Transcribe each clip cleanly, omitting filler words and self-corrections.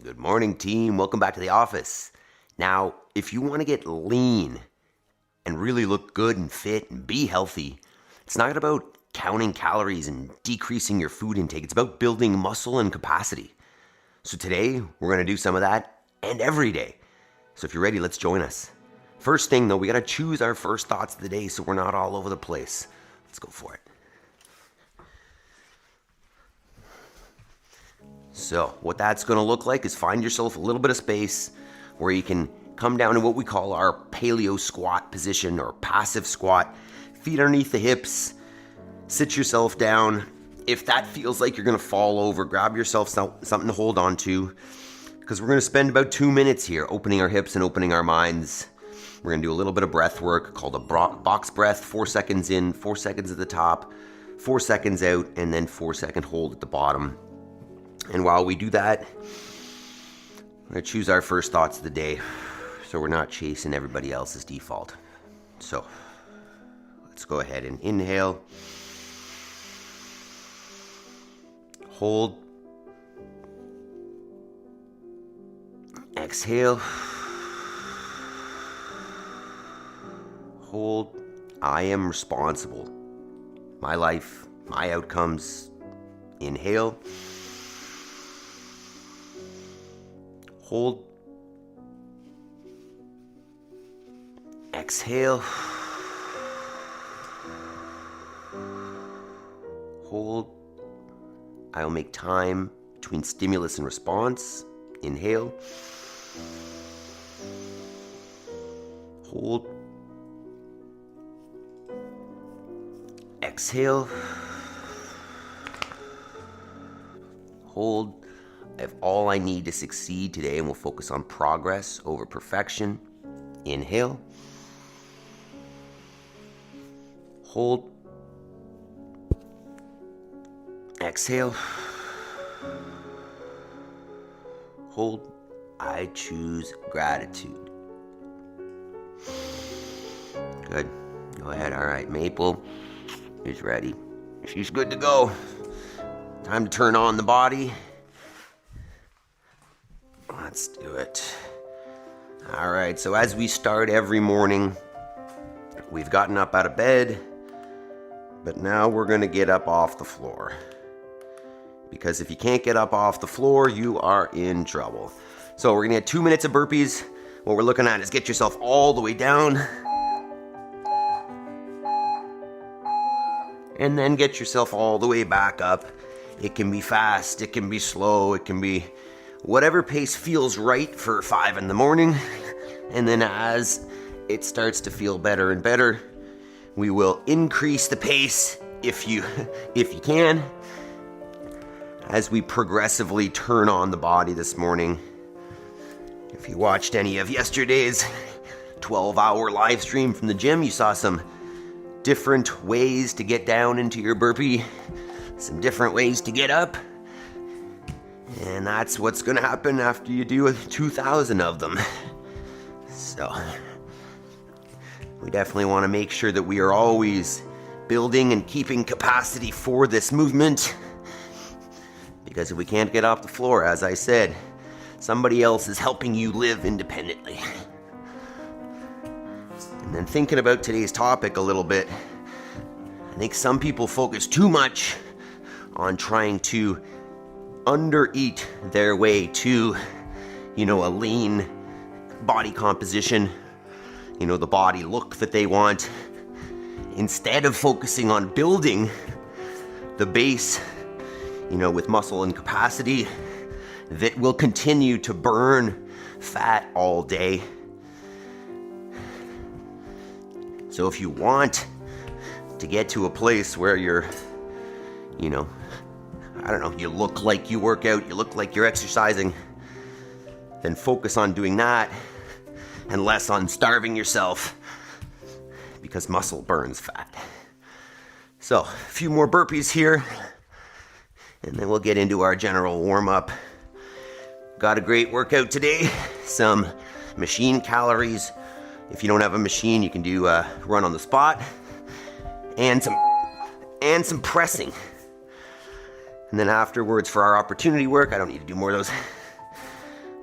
Good morning, team. Welcome back to the office. Now, if you want to get lean and really look good and fit and be healthy, it's not about counting calories and decreasing your food intake. It's about building muscle and capacity. So today, we're going to do some of that and every day. So if you're ready, let's join us. First thing, though, we got to choose our first thoughts of the day so we're not all over the place. Let's go for it. So what that's going to look like is find yourself a little bit of space where you can come down to what we call our paleo squat position or passive squat. Feet underneath the hips, sit yourself down. If that feels like you're going to fall over, grab yourself something to hold on to, because we're going to spend about 2 minutes here opening our hips and opening our minds. We're going to do a little bit of breath work called a box breath, 4 seconds in, 4 seconds at the top, 4 seconds out, and then 4-second hold at the bottom. And while we do that, we're going to choose our first thoughts of the day so we're not chasing everybody else's default. So let's go ahead and inhale, hold, exhale, hold. I am responsible. My life, my outcomes. Inhale. Hold. Exhale. Hold. I'll make time between stimulus and response. Inhale. Hold. Exhale. Hold. I have all I need to succeed today, and we'll focus on progress over perfection. Inhale. Hold. Exhale. Hold. I choose gratitude. Good. Go ahead. All right, Maple is ready. She's good to go. Time to turn on the body. Let's do it. All right, so as we start every morning, we've gotten up out of bed, but now we're going to get up off the floor. Because if you can't get up off the floor, you are in trouble. So we're going to get 2 minutes of burpees. What we're looking at is get yourself all the way down, and then get yourself all the way back up. It can be fast, it can be slow, it can be whatever pace feels right for 5 in the morning. And then as it starts to feel better and better, we will increase the pace if you can, as we progressively turn on the body this morning. If you watched any of yesterday's 12-hour live stream from the gym, you saw some different ways to get down into your burpee, some different ways to get up. And that's what's going to happen after you do 2,000 of them. So we definitely want to make sure that we are always building and keeping capacity for this movement. Because if we can't get off the floor, as I said, somebody else is helping you live independently. And then thinking about today's topic a little bit, I think some people focus too much on trying to undereat their way to, a lean body composition, the body look that they want, instead of focusing on building the base, with muscle and capacity that will continue to burn fat all day. So if you want to get to a place where you're, you look like you work out, you look like you're exercising, then focus on doing that and less on starving yourself, because muscle burns fat. So, a few more burpees here, and then we'll get into our general warm-up. Got a great workout today, some machine calories. If you don't have a machine, you can do a run on the spot, and some pressing. And then afterwards, for our opportunity work, I don't need to do more of those.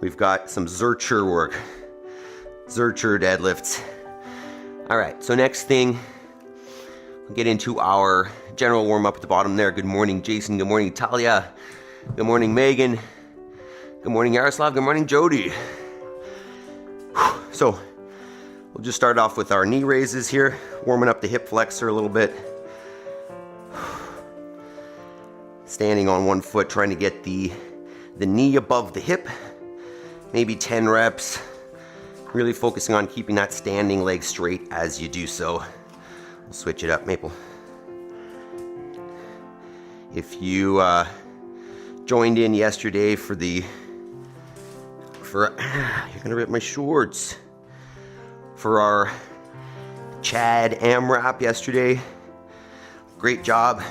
We've got some Zercher work. Zercher deadlifts. All right, so next thing, we'll get into our general warm-up at the bottom there. Good morning, Jason. Good morning, Talia. Good morning, Megan. Good morning, Yaroslav. Good morning, Jody. So we'll just start off with our knee raises here, warming up the hip flexor a little bit. Standing on one foot, trying to get the knee above the hip. Maybe 10 reps. Really focusing on keeping that standing leg straight as you do so. We'll switch it up, Maple. If you joined in yesterday for you're gonna rip my shorts. For our Chad AMRAP yesterday, great job.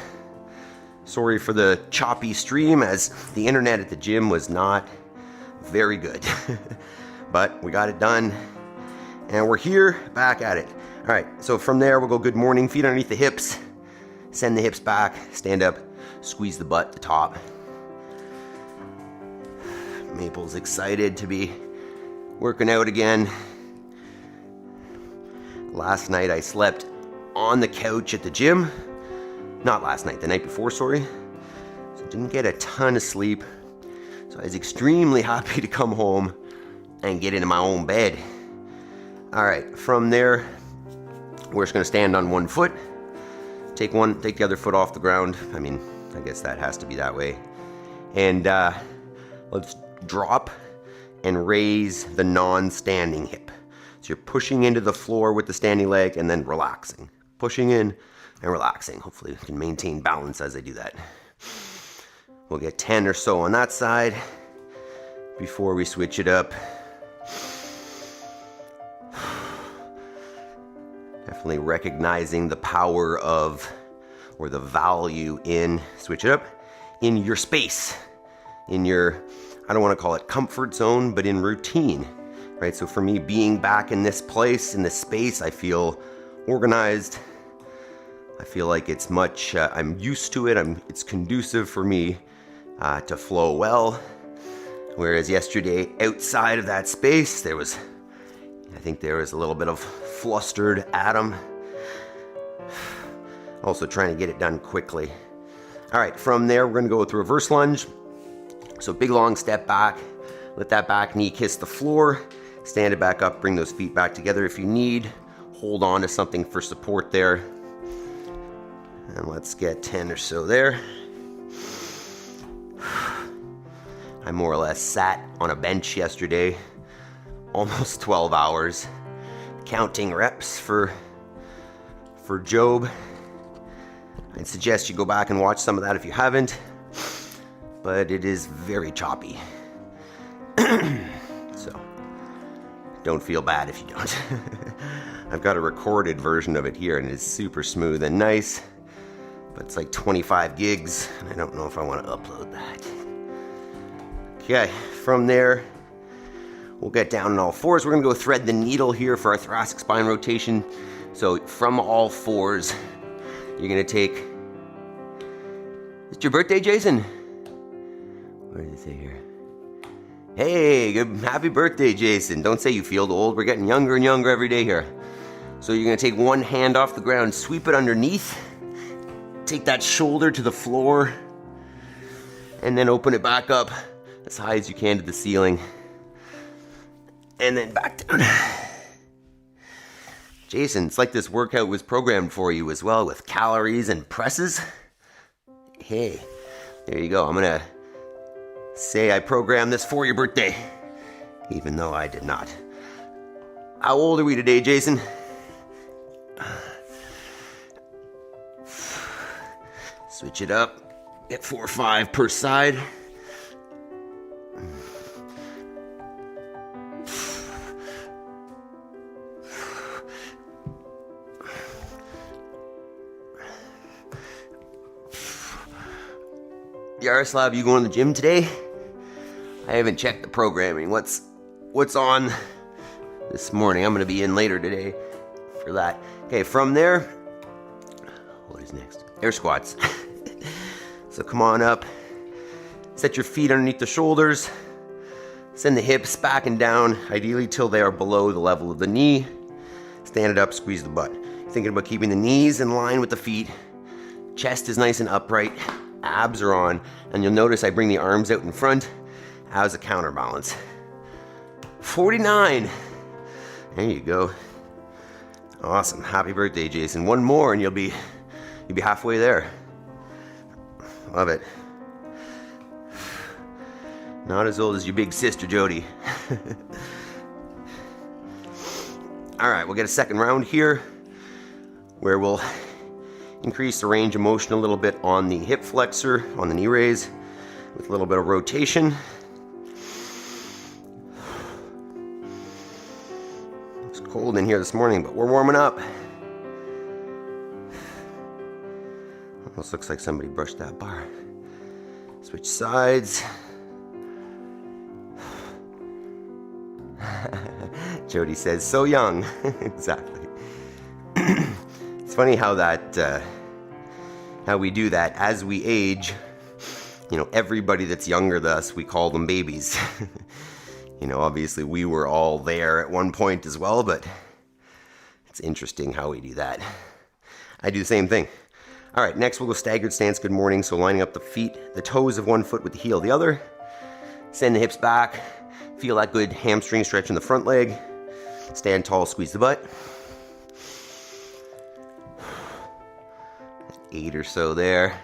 Sorry for the choppy stream, as the internet at the gym was not very good. But we got it done, and we're here, back at it. All right, so from there, we'll go good morning, feet underneath the hips, send the hips back, stand up, squeeze the butt, the top. Maple's excited to be working out again. Last night I slept on the couch at the gym. Not last night, the night before, sorry. So didn't get a ton of sleep. So I was extremely happy to come home and get into my own bed. All right, from there, we're just gonna stand on one foot. Take the other foot off the ground. I mean, I guess that has to be that way. And let's drop and raise the non-standing hip. So you're pushing into the floor with the standing leg and then relaxing. Pushing in and relaxing. Hopefully we can maintain balance as I do that. We'll get 10 or so on that side before we switch it up. Definitely recognizing the power of, or the value in, switch it up, in your space, in your, I don't want to call it comfort zone, but in routine, right? So for me, being back in this place, in this space, I feel organized. I feel like it's much, I'm used to it. It's conducive for me to flow well. Whereas yesterday, outside of that space, I think there was a little bit of flustered Adam. Also trying to get it done quickly. All right, from there, we're gonna go with reverse lunge. So big long step back, let that back knee kiss the floor, stand it back up, bring those feet back together if you need, hold on to something for support there. And let's get 10 or so there. I more or less sat on a bench yesterday, almost 12 hours, counting reps for Job. I'd suggest you go back and watch some of that if you haven't, but it is very choppy. So don't feel bad if you don't. I've got a recorded version of it here and it's super smooth and nice, but it's like 25 gigs and I don't know if I want to upload that. Okay, from there, we'll get down on all fours. We're gonna go thread the needle here for our thoracic spine rotation. So from all fours, you're gonna take, it's your birthday, Jason? What did it say here? Hey, happy birthday, Jason. Don't say you feel old. We're getting younger and younger every day here. So you're gonna take one hand off the ground, sweep it underneath, take that shoulder to the floor, and then open it back up as high as you can to the ceiling. And then back down. Jason, it's like this workout was programmed for you as well, with calories and presses. Hey, there you go. I'm gonna say I programmed this for your birthday, even though I did not. How old are we today, Jason? Switch it up. Get 4 or 5 per side. Yaroslav, you going to the gym today? I haven't checked the programming. What's on this morning? I'm going to be in later today for that. Okay, from there, what is next? Air squats. So come on up. Set your feet underneath the shoulders. Send the hips back and down, ideally till they are below the level of the knee. Stand it up, squeeze the butt. Thinking about keeping the knees in line with the feet. Chest is nice and upright. Abs are on. And you'll notice I bring the arms out in front as a counterbalance. 49. There you go. Awesome. Happy birthday, Jason. One more and you'll be halfway there. Love it. Not as old as your big sister, Jody. All right, we'll get a second round here where we'll increase the range of motion a little bit on the hip flexor, on the knee raise, with a little bit of rotation. It's cold in here this morning, but we're warming up. Almost looks like somebody brushed that bar. Switch sides. Jody says, so young. Exactly. It's funny how how we do that as we age. You know, everybody that's younger than us, we call them babies. You know, obviously we were all there at one point as well, but it's interesting how we do that. I do the same thing. All right, next we'll go staggered stance. Good morning. So lining up the feet, the toes of one foot with the heel of the other. Send the hips back. Feel that good hamstring stretch in the front leg. Stand tall, squeeze the butt. 8 or so there.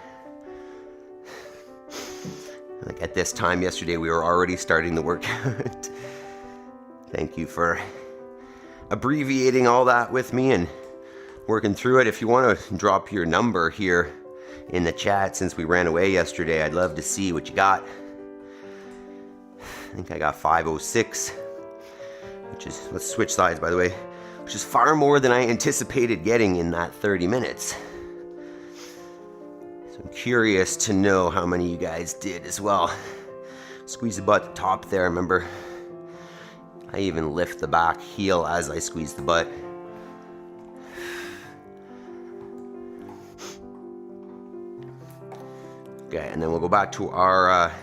Like at this time yesterday, we were already starting the workout. Thank you for abbreviating all that with me and working through it. If you want to drop your number here in the chat since we ran away yesterday, I'd love to see what you got. I think I got 506, which is, let's switch sides by the way, which is far more than I anticipated getting in that 30 minutes. So I'm curious to know how many of you guys did as well. Squeeze the butt at the top there, remember? I even lift the back heel as I squeeze the butt. Okay, and then we'll go back to our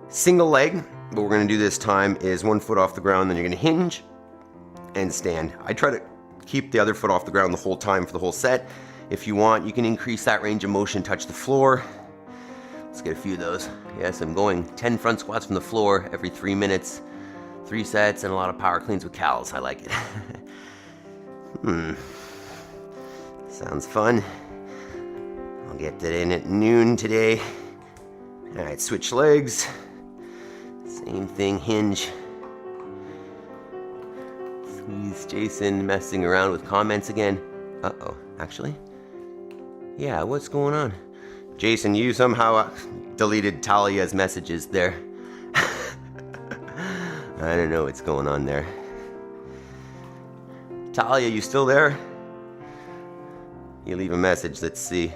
single leg. What we're going to do this time is one foot off the ground, then you're going to hinge and stand. I try to keep the other foot off the ground the whole time for the whole set. If you want, you can increase that range of motion, touch the floor. Let's get a few of those. Yes, I'm going 10 front squats from the floor every 3 minutes, 3 sets, and a lot of power cleans with cals. I like it. Sounds fun. I'll get that in at noon today. All right, switch legs. Same thing, hinge. Squeeze. Jason messing around with comments again. Uh-oh, actually. Yeah, what's going on? Jason, you somehow deleted Talia's messages there. I don't know what's going on there. Talia, you still there? You leave a message, let's see.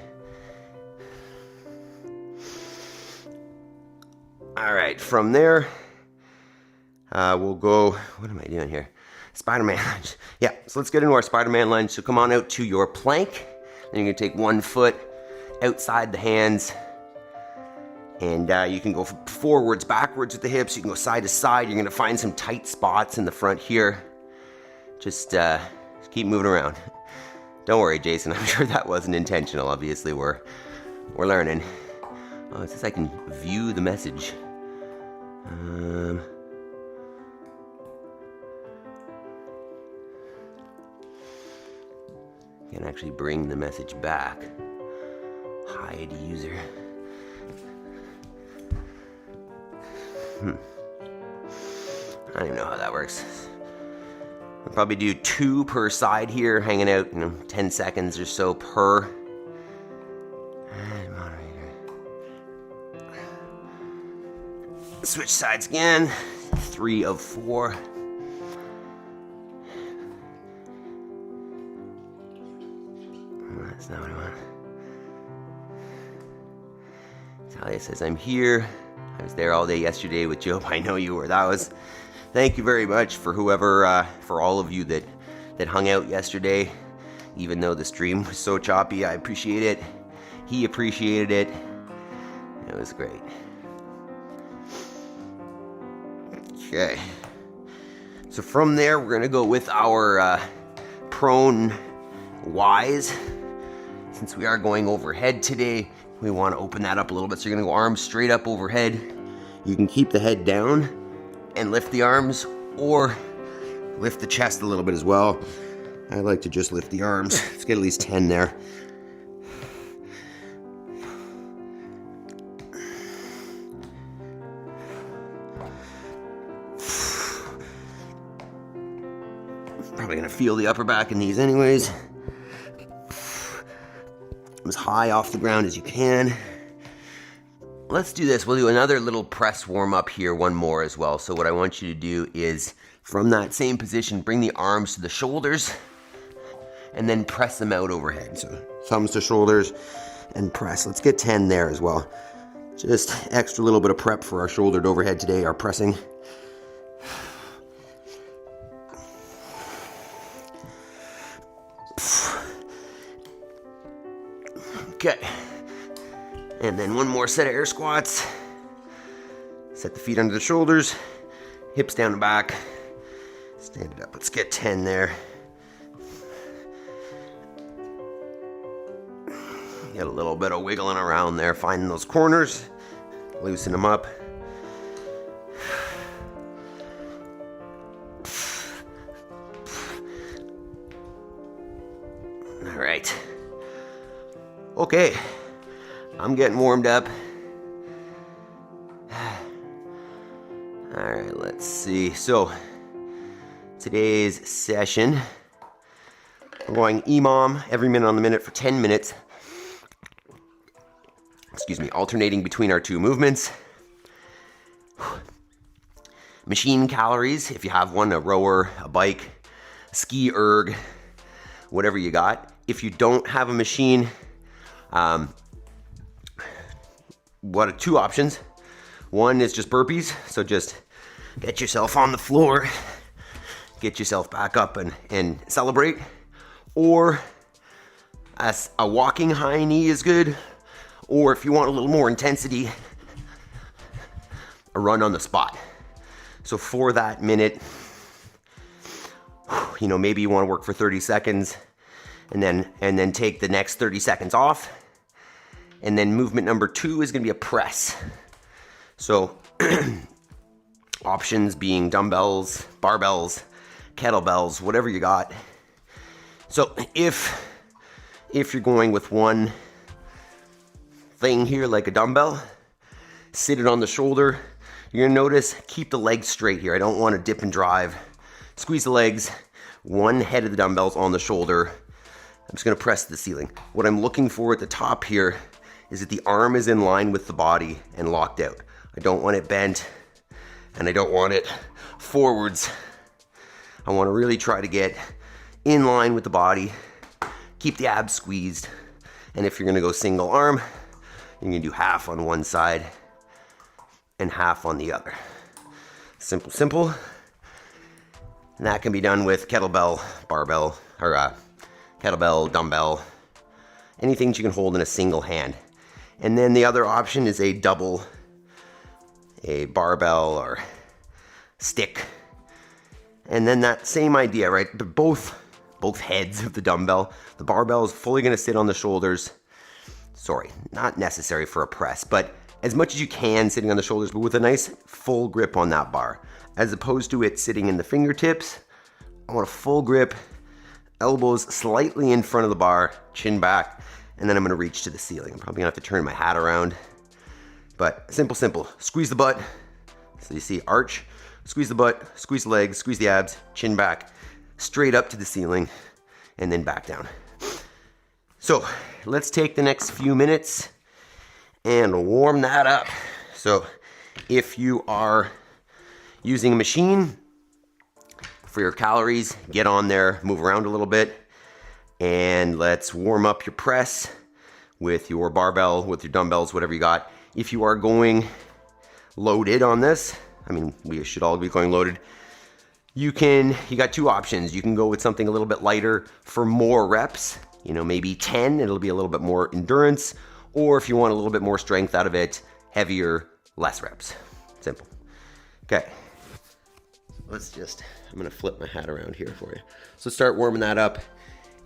All right, from there, we'll go, what am I doing here? Spider-Man lunge. Yeah, so let's get into our Spider-Man lunge. So come on out to your plank. Then you're gonna take one foot outside the hands. And you can go forwards, backwards with the hips. You can go side to side. You're gonna find some tight spots in the front here. Just keep moving around. Don't worry, Jason, I'm sure that wasn't intentional. Obviously, we're learning. Oh, it says I can view the message. Can actually bring the message back. Hide user. I don't even know how that works. We'll probably do 2 per side here, hanging out, 10 seconds or so per. And moderator. Switch sides again. 3 of 4. That's not what I want. Talia says, I'm here. I was there all day yesterday with Joe. I know you were. Thank you very much for whoever, for all of you that hung out yesterday. Even though the stream was so choppy, I appreciate it. He appreciated it. It was great. Okay. So from there, we're gonna go with our prone Ys. Since we are going overhead today, we want to open that up a little bit. So you're gonna go arms straight up overhead. You can keep the head down and lift the arms, or lift the chest a little bit as well. I like to just lift the arms. Let's get at least 10 there. Probably gonna feel the upper back in these anyways. As high off the ground as you can. Let's do this. We'll do another little press warm up here, one more as well. So what I want you to do is, from that same position, bring the arms to the shoulders and then press them out overhead. So thumbs to shoulders and press. Let's get 10 there as well. Just extra little bit of prep for our shoulder to overhead today, our pressing. Okay, and then one more set of air squats. Set the feet under the shoulders, hips down and back. Stand it up. Let's get 10 there. Get a little bit of wiggling around there, finding those corners, loosen them up. All right. Okay, I'm getting warmed up. All right, let's see. So today's session, we're going EMOM every minute on the minute for 10 minutes. Excuse me, alternating between our two movements. Machine calories, if you have one, a rower, a bike, ski erg, whatever you got. If you don't have a machine, two options. One is just burpees, so just get yourself on the floor, get yourself back up and celebrate. Or as a walking high knee is good, or if you want a little more intensity, a run on the spot. So for that minute, maybe you want to work for 30 seconds and then take the next 30 seconds off. And then movement number 2 is going to be a press. So options being dumbbells, barbells, kettlebells, whatever you got. So if you're going with one thing here, like a dumbbell, sit it on the shoulder. You're going to notice, keep the legs straight here. I don't want to dip and drive. Squeeze the legs, one head of the dumbbells on the shoulder. I'm just going to press the ceiling. What I'm looking for at the top here is that the arm is in line with the body and locked out. I don't want it bent and I don't want it forwards. I want to really try to get in line with the body, keep the abs squeezed. And if you're going to go single arm, you're going to do half on one side and half on the other. Simple, simple. And that can be done with kettlebell, barbell, or kettlebell, dumbbell, anything that you can hold in a single hand. And then the other option is a double, a barbell or stick. And then that same idea, right? But both heads of the dumbbell. The barbell is fully going to sit on the shoulders. Sorry, not necessary for a press, but as much as you can sitting on the shoulders, but with a nice full grip on that bar. As opposed to it sitting in the fingertips, I want a full grip, elbows slightly in front of the bar, chin back, and then I'm going to reach to the ceiling. I'm probably going to have to turn my hat around. But simple. Squeeze the butt. So you see arch, squeeze the butt, squeeze the legs, squeeze the abs, chin back, straight up to the ceiling, and then back down. So let's take the next few minutes and warm that up. So if you are using a machine for your calories, get on there, move around a little bit, and let's warm up your press with your barbell, with your dumbbells, whatever you got. If you are going loaded on this, I mean, we should all be going loaded. You got two options. You can go with something a little bit lighter for more reps, maybe 10, it'll be a little bit more endurance. Or if you want a little bit more strength out of it, heavier, less reps. Simple. Okay. I'm gonna flip my hat around here for you. So start warming that up.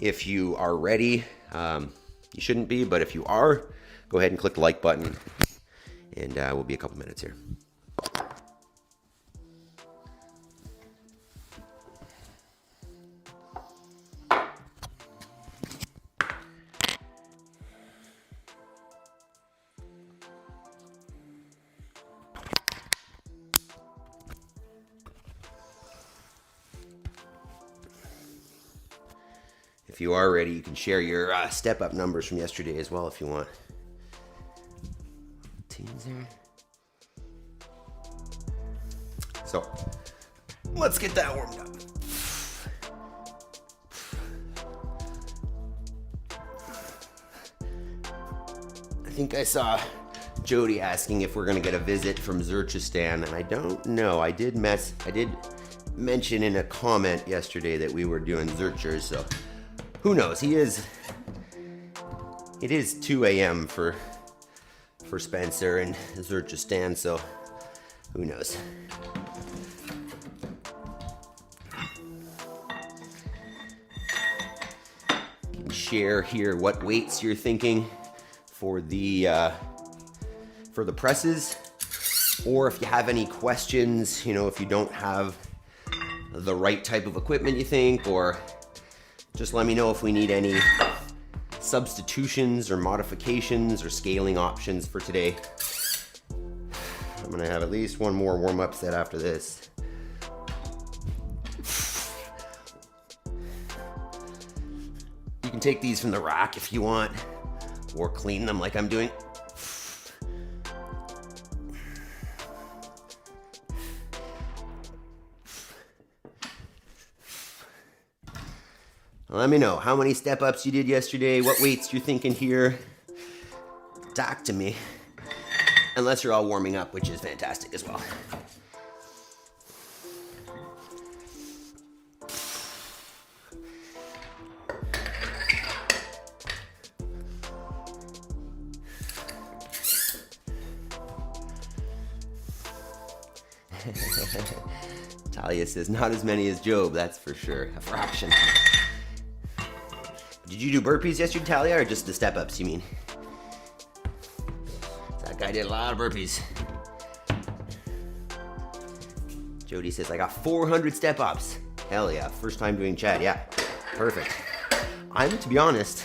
If you are ready, you shouldn't be, but if you are, go ahead and click the like button, and we'll be a couple minutes here. If you are ready, you can share your step-up numbers from yesterday as well if you want. Teams there. So, let's get that warmed up. I think I saw Jody asking if we're going to get a visit from Zercher, and I don't know. I did mention in a comment yesterday that we were doing Zercher, so who knows? It is 2 a.m. for Spencer and Zercher, so who knows? You can share here what weights you're thinking for the presses, or if you have any questions, if you don't have the right type of equipment you think, or just let me know if we need any substitutions or modifications or scaling options for today. I'm gonna have at least one more warm-up set after this. You can take these from the rack if you want, or clean them like I'm doing. Let me know how many step-ups you did yesterday, what weights you're thinking here. Talk to me. Unless you're all warming up, which is fantastic as well. Talia says, not as many as Job, that's for sure. A fraction. Did you do burpees yesterday, Talia, or just the step-ups, you mean? That guy did a lot of burpees. Jody says, I got 400 step-ups. Hell yeah, first time doing Chad, yeah. Perfect. To be honest,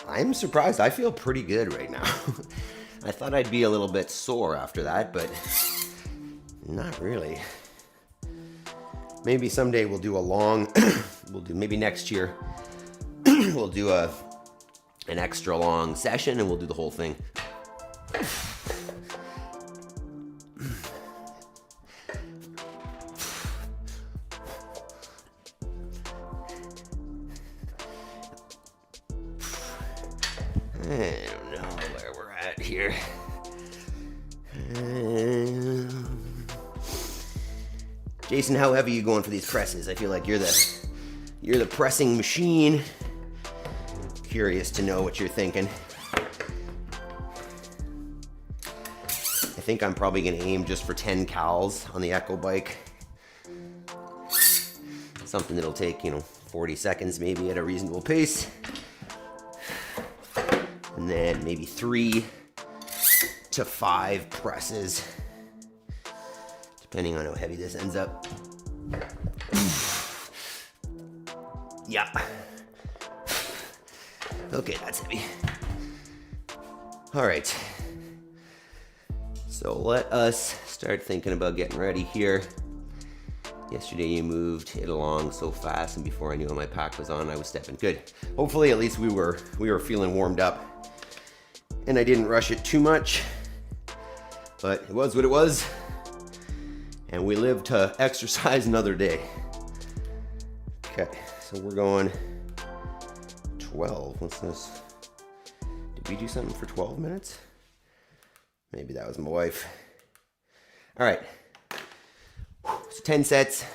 I'm surprised. I feel pretty good right now. I thought I'd be a little bit sore after that, but not really. Maybe someday we'll do a long, maybe next year, we'll do an extra long session and we'll do the whole thing. I don't know where we're at here. Jason, how heavy are you going for these presses? I feel like you're the pressing machine. Curious to know what you're thinking. I think I'm probably going to aim just for 10 cals on the Echo bike. Something that'll take, 40 seconds maybe at a reasonable pace. And then maybe 3 to 5 presses, depending on how heavy this ends up. Yeah. Okay, that's heavy. All right. So let us start thinking about getting ready here. Yesterday you moved it along so fast, and before I knew it, my pack was on, I was stepping. Good. Hopefully at least we were feeling warmed up, and I didn't rush it too much, but it was what it was, and we live to exercise another day. Okay, so we're going 12. What's this? Did we do something for 12 minutes? Maybe that was my wife. All right. So 10 sets.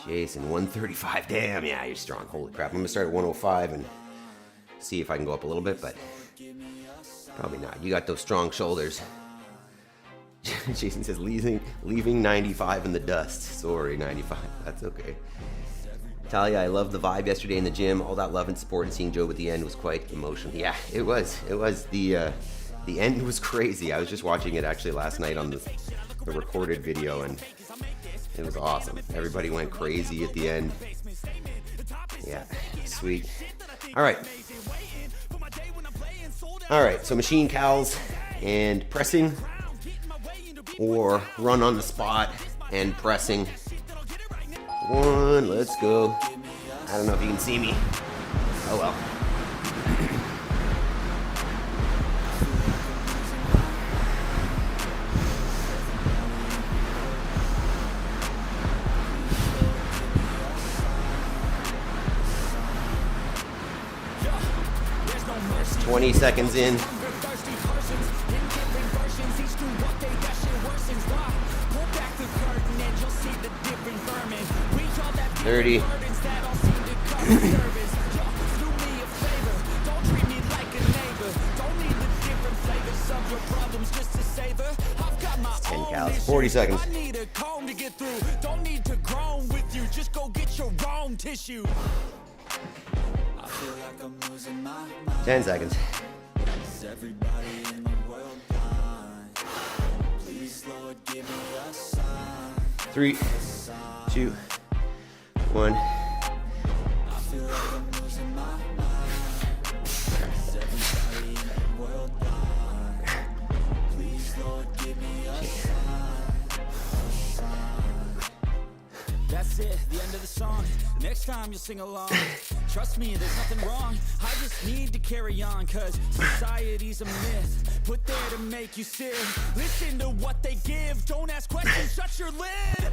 Jason, 135. Damn, yeah, you're strong. Holy crap. I'm going to start at 105 and see if I can go up a little bit, but Probably not. You got those strong shoulders. Jason says, leaving 95 in the dust. Sorry, 95. That's okay. Talia, I loved the vibe yesterday in the gym. All that love and support, and seeing Joe at the end was quite emotional. Yeah, it was. It was. The end was crazy. I was just watching it actually last night on the recorded video, and it was awesome. Everybody went crazy at the end. Yeah, sweet. All right. All right, so machine cals and pressing, or run on the spot and pressing. One, let's go. I don't know if you can see me. Oh well. 20 seconds in. 30. 10 cals, 40 seconds. 10 seconds. 3, 2, 1. That's it, the end of the song. Next time you'll sing along. Trust me, there's nothing wrong. I just need to carry on, cause society's a myth put there to make you sit. Listen to what they give. Don't ask questions, shut your lid.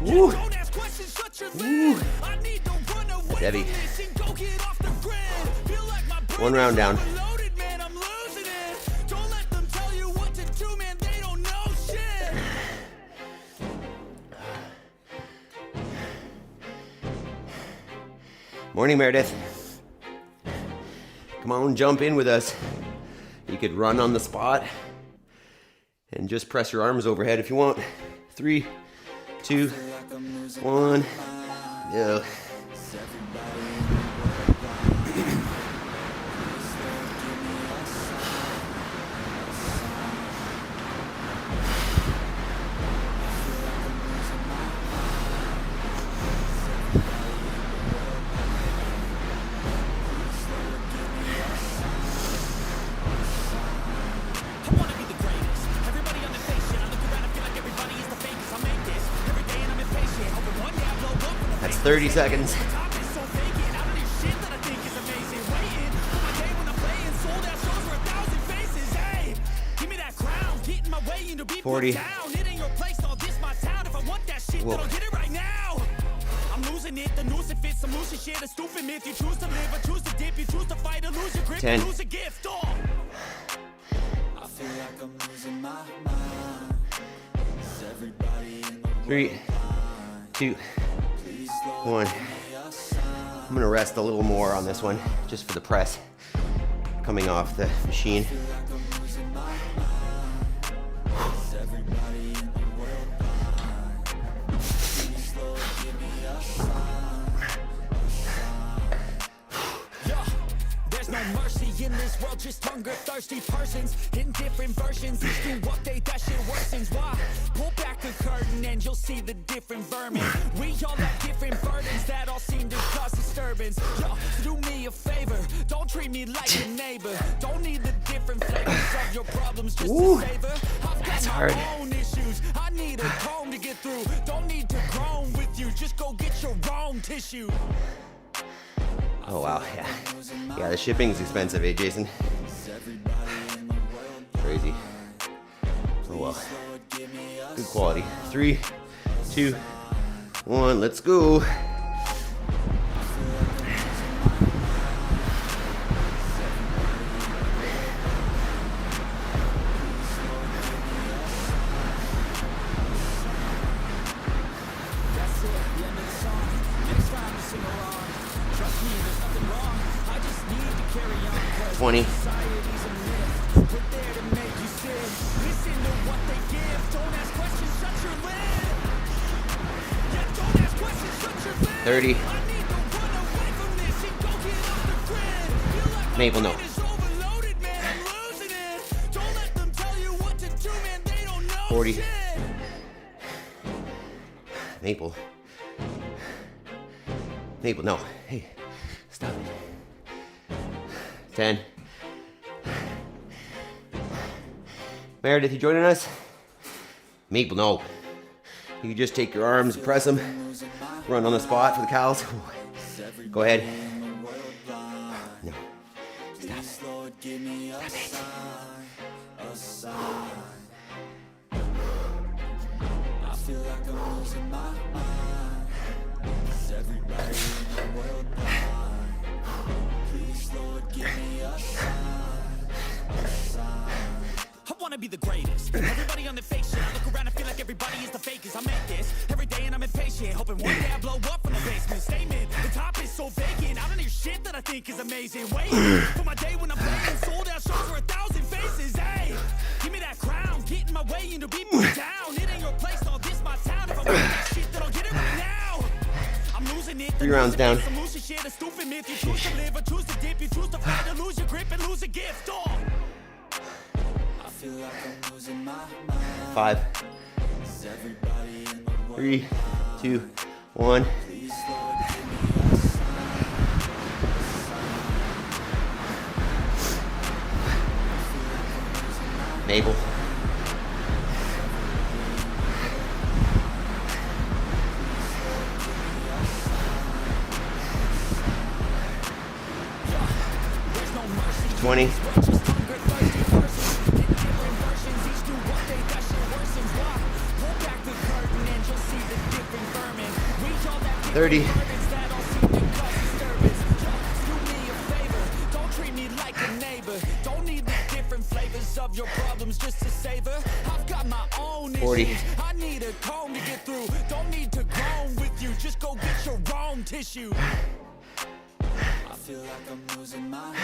Woo. Don't ask questions, shut your lid. I need to run away from this and go get off the grid. Feel like my brain 1 round down. loaded, man, I'm losing it. Don't let them tell you what to do, man, they don't know shit. Morning, Meredith. Come on, jump in with us. You could run on the spot and just press your arms overhead if you want. 3, 2, 1. Yeah. That's 30 seconds. 40. Whoa. I'm losing it, the noose it fits, some losing shit, a stupid myth. You choose to live, or choose to dip, you choose to fight or lose your grip, 10. lose a gift. I feel like I'm losing my mind. 3, 2, 1. I'm gonna rest a little more on this one, just for the press coming off the machine. In this world, just hunger thirsty persons in different versions. Each do update, that shit worsens. Why? Pull back the curtain and you'll see the different vermin. We all have different burdens that all seem to cause disturbance. Yo, do me a favor, don't treat me like a neighbor. Don't need the different flavors of your problems just to savor. I've got my hard. own issues, I need a comb to get through. Don't need to groan with you, just go get your own tissue. Oh wow, yeah. Yeah, the shipping's expensive, eh, Jason? Crazy. Oh well. Good quality. 3, 2, 1, let's go. That's it, the end of the song. Next time you sing along. Trust me, there's nothing wrong. I just need to carry on. 20. put there to make you sit. Listen to what they give, don't ask questions, shut your lid. Yeah, don't ask questions, shut your lid. 30. I need to run away from this and go get off the grid. Feel like my Maple, no. brain is overloaded, man, I'm losing it. Don't let them tell you what to do, man, they don't know 40. shit. Maple. Maple, no. Hey, stop it. 10. Meredith, you joining us? Maple, no. You can just take your arms and press them. Run on the spot for the cows. Go ahead. No. Stop it. Stop it. I feel like I'm losing my mind. Is everybody in the world blind? Please, Lord, give me a sign, a sign. I wanna be the greatest. Everybody on the fake shit. I look around and feel like everybody is the fakest. I make this every day and I'm impatient, hoping one day I blow up from the basement. Statement, the top is so vacant. I don't hear shit that I think is amazing. Waiting for my day when I'm playing sold out shows for 1,000 faces. Hey, give me that crown, get in my way and to be put down. It ain't your place, no, this my town. If I want that shit, then I'll get it right now. I'm losing it. 3 rounds down. Some losing shit, a stupid myth. You choose to live or choose to dip. You choose to fight or lose your grip and lose a gift. Oh. I feel like I'm losing my mind. 5. Is everybody in the world 3, 2, 1. Please, Lord, give me a sign. Mabel. There's no mercy. 20. Just hunger, thirsty persons. In different versions, each new update that shit worsens. Why? Pull back the curtain and you'll see the different vermin. We all have different 30. burdens that all seem to cause disturbance. Do me a favor, don't treat me like a neighbor. Don't need the different flavors of your problems just to savor. I've got my own 40. issues. I need a comb to get through. Don't need to groan with you. Just go get your own tissue. I feel like I'm losing my mind.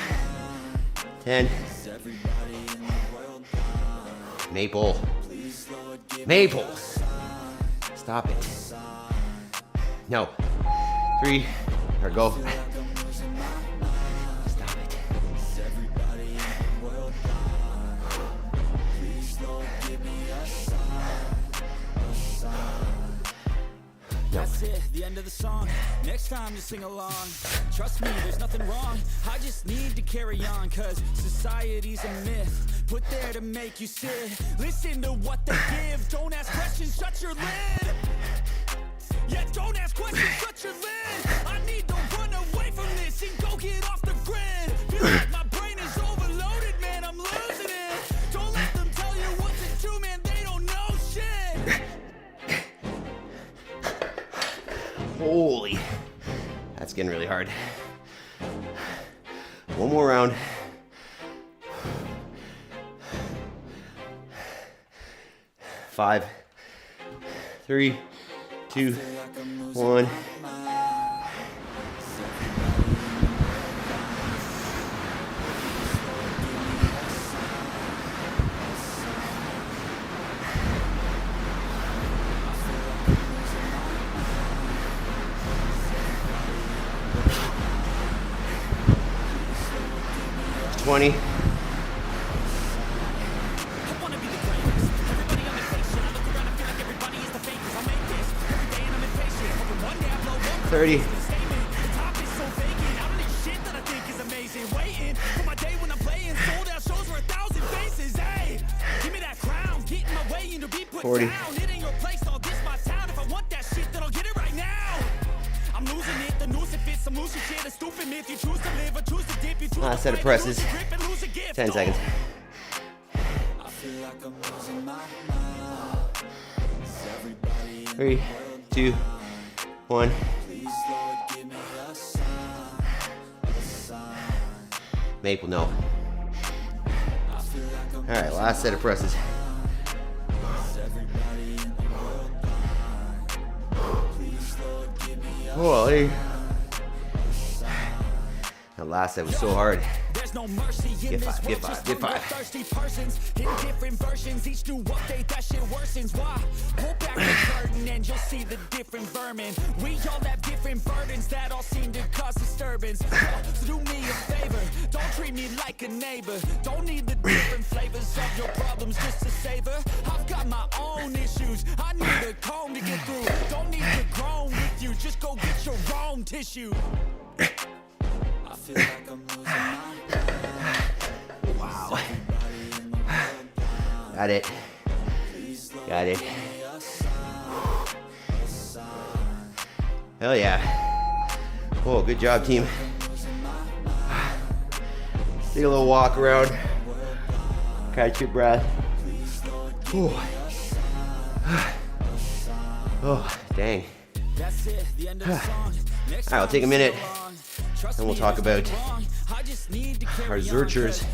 10. Is everybody in the world blind? Maple. Please, Lord, give Maple. me a sign, Stop it. a sign. No. 3. Or go. I feel like I'm losing my mind. Stop it. Is everybody in the world blind? Please, Lord, give me a sign, a sign. That's it, the end of the song. Next time you sing along. Trust me, there's nothing wrong. I just need to carry on, cause society's a myth put there to make you sit. Listen to what they give. Don't ask questions, shut your lid. Yeah, don't ask questions, shut your lid. I need to run away from this and go get off the grid. Feel like my brain is overloaded, man, I'm losing it. Don't let them tell you what to do, man, they don't know shit. Holy. That's getting really hard. One more round. Five, 3, 2, 1. $20. I wanna be the greatest. Everybody on the station. I look around and feel like everybody is the fakest. I make this every day and I'm impatient. Hoping one day I blow up. 30. Statement. The top is so vacant. I don't need shit that I think is amazing. Waiting for my day when I'm playing sold out shows for 1,000 faces. Hey, give me that crown. Get in my way and to be put 40. down. It ain't your place, no, this my town. If I want that shit, then I'll get it right now. I'm losing it, the noose it fits, some losing shit, a stupid myth. You choose to live or choose to dip, you choose Last to set of fight, presses. lose your grip and lose a gift. 10 seconds. I feel like I'm losing my mind. Is everybody in 3, 2, 1. Please, Lord, give me a sign, a sign. Maple, no. I feel like I'm Alright, last set of presses. Is everybody in the world blind? Please, Lord, give me a Holy. That last set was so hard. There's no mercy in Get this five, world, get five, just get hunger five. thirsty persons in different versions. Each new update, that shit worsens. Why? Pull back the curtain and you'll see the different vermin. We all have different burdens that all seem to cause disturbance. So do me a favor, don't treat me like a neighbor. Don't need the different flavors of your problems just to savor. I've got my own issues, I need a comb to get through. Don't need to groan with you, just go get your own tissue. I feel like I'm losing my mind. Wow. Got it. Got it. Hell yeah. Oh, good job, team. Take a little walk around. Catch your breath. Ooh. Oh, dang. That's it, the end of the song. Alright, I'll take a minute and we'll talk about our Zerchers.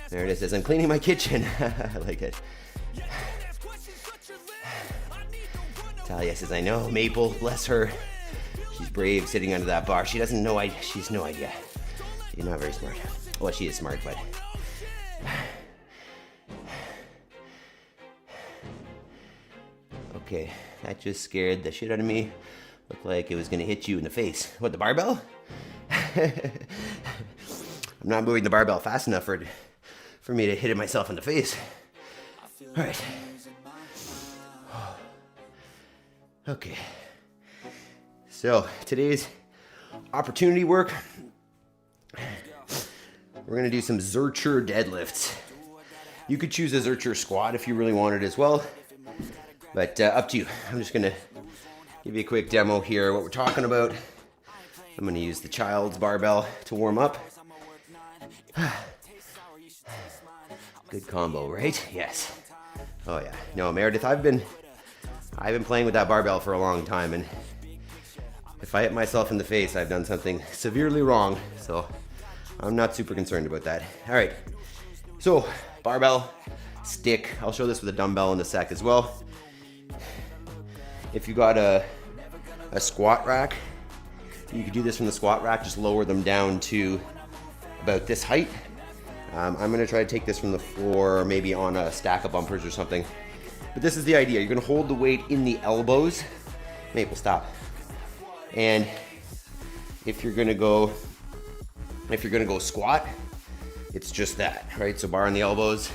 There it is, as I'm cleaning my kitchen. I like it. Talia says, I know. Maple, bless her. She's brave sitting under that bar. She doesn't know, she's no idea. She's not very smart. Well, she is smart, but... Okay, that just scared the shit out of me. Looked like it was gonna hit you in the face. What, the barbell? I'm not moving the barbell fast enough for me to hit it myself in the face. All right. Okay. So today's opportunity work, we're gonna do some Zercher deadlifts. You could choose a Zercher squat if you really wanted as well, but up to you. I'm just gonna give you a quick demo here what we're talking about. I'm gonna use the child's barbell to warm up. Good combo, right? Yes. Oh yeah. No, Meredith, I've been playing with that barbell for a long time, and if I hit myself in the face, I've done something severely wrong. So I'm not super concerned about that. All right. So barbell, stick. I'll show this with a dumbbell in a sec as well. If you got a squat rack, you could do this from the squat rack. Just lower them down to about this height. I'm gonna try to take this from the floor, maybe on a stack of bumpers or something. But this is the idea. You're gonna hold the weight in the elbows. Maple, stop. And if you're gonna go squat, it's just that, right? So bar on the elbows,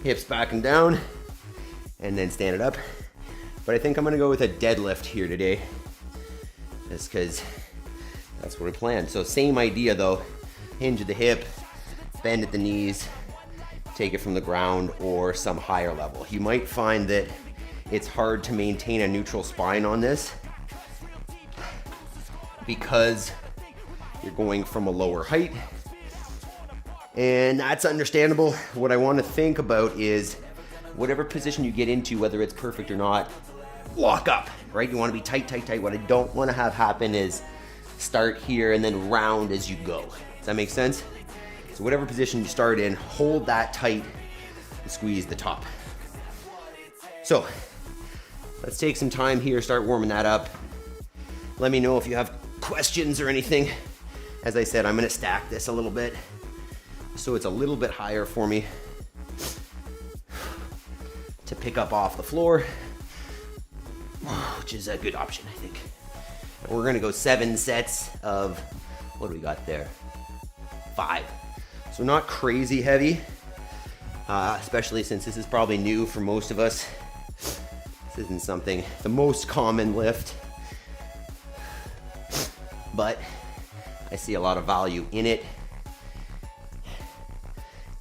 hips back and down, and then stand it up. But I think I'm gonna go with a deadlift here today, just because that's what we planned. So same idea though, hinge at the hip, bend at the knees, take it from the ground or some higher level. You might find that it's hard to maintain a neutral spine on this because you're going from a lower height, and that's understandable. What I want to think about is whatever position you get into, whether it's perfect or not, lock up, right? You want to be tight, tight, tight. What I don't want to have happen is start here and then round as you go. Does that make sense? So whatever position you start in, hold that tight and squeeze the top. So let's take some time here, start warming that up. Let me know if you have questions or anything. As I said, I'm gonna stack this a little bit so it's a little bit higher for me to pick up off the floor, which is a good option, I think. We're gonna go 7 sets of, what do we got there? 5. So not crazy heavy, especially since this is probably new for most of us. This isn't something, the most common lift, but I see a lot of value in it.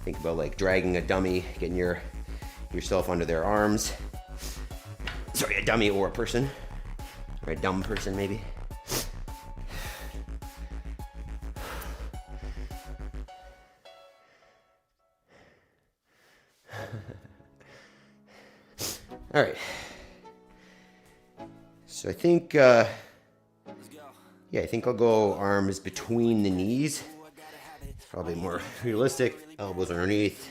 Think about like dragging a dummy, getting yourself under their arms. Sorry, a dummy or a person, or a dumb person maybe. All right. So I think, I think I'll go arms between the knees. It's probably more realistic. Elbows underneath.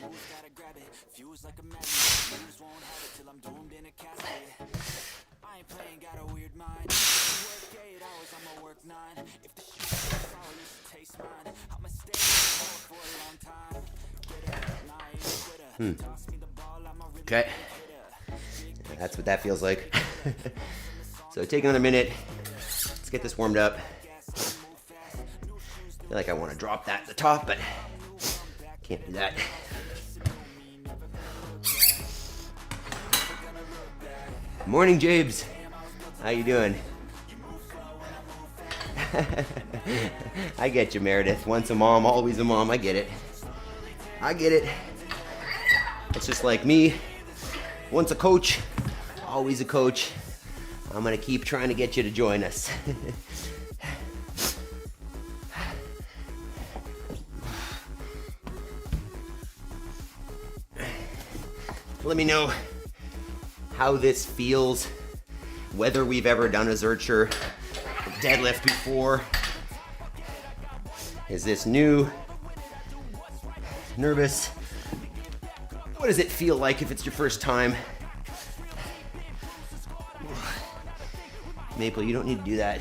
Okay, that's what that feels like. So take another minute. Let's get this warmed up. I feel like I want to drop that at the top, but can't do that. Morning, Jabes. How you doing? I get you, Meredith. Once a mom, always a mom. I get it. I get it. It's just like me. Once a coach, always a coach. I'm gonna keep trying to get you to join us. Let me know how this feels, whether we've ever done a Zercher deadlift before. Is this new? Nervous? What does it feel like if it's your first time? Maple, you don't need to do that.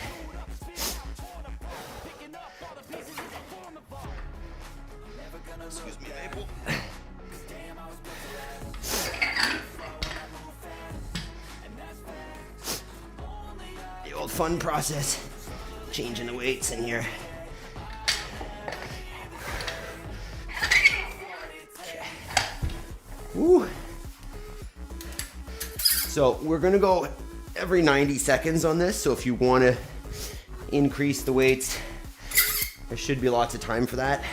Excuse me, Maple. The old fun process. Changing the weights in here. Woo. So we're gonna go every 90 seconds on this. So if you want to increase the weights, there should be lots of time for that.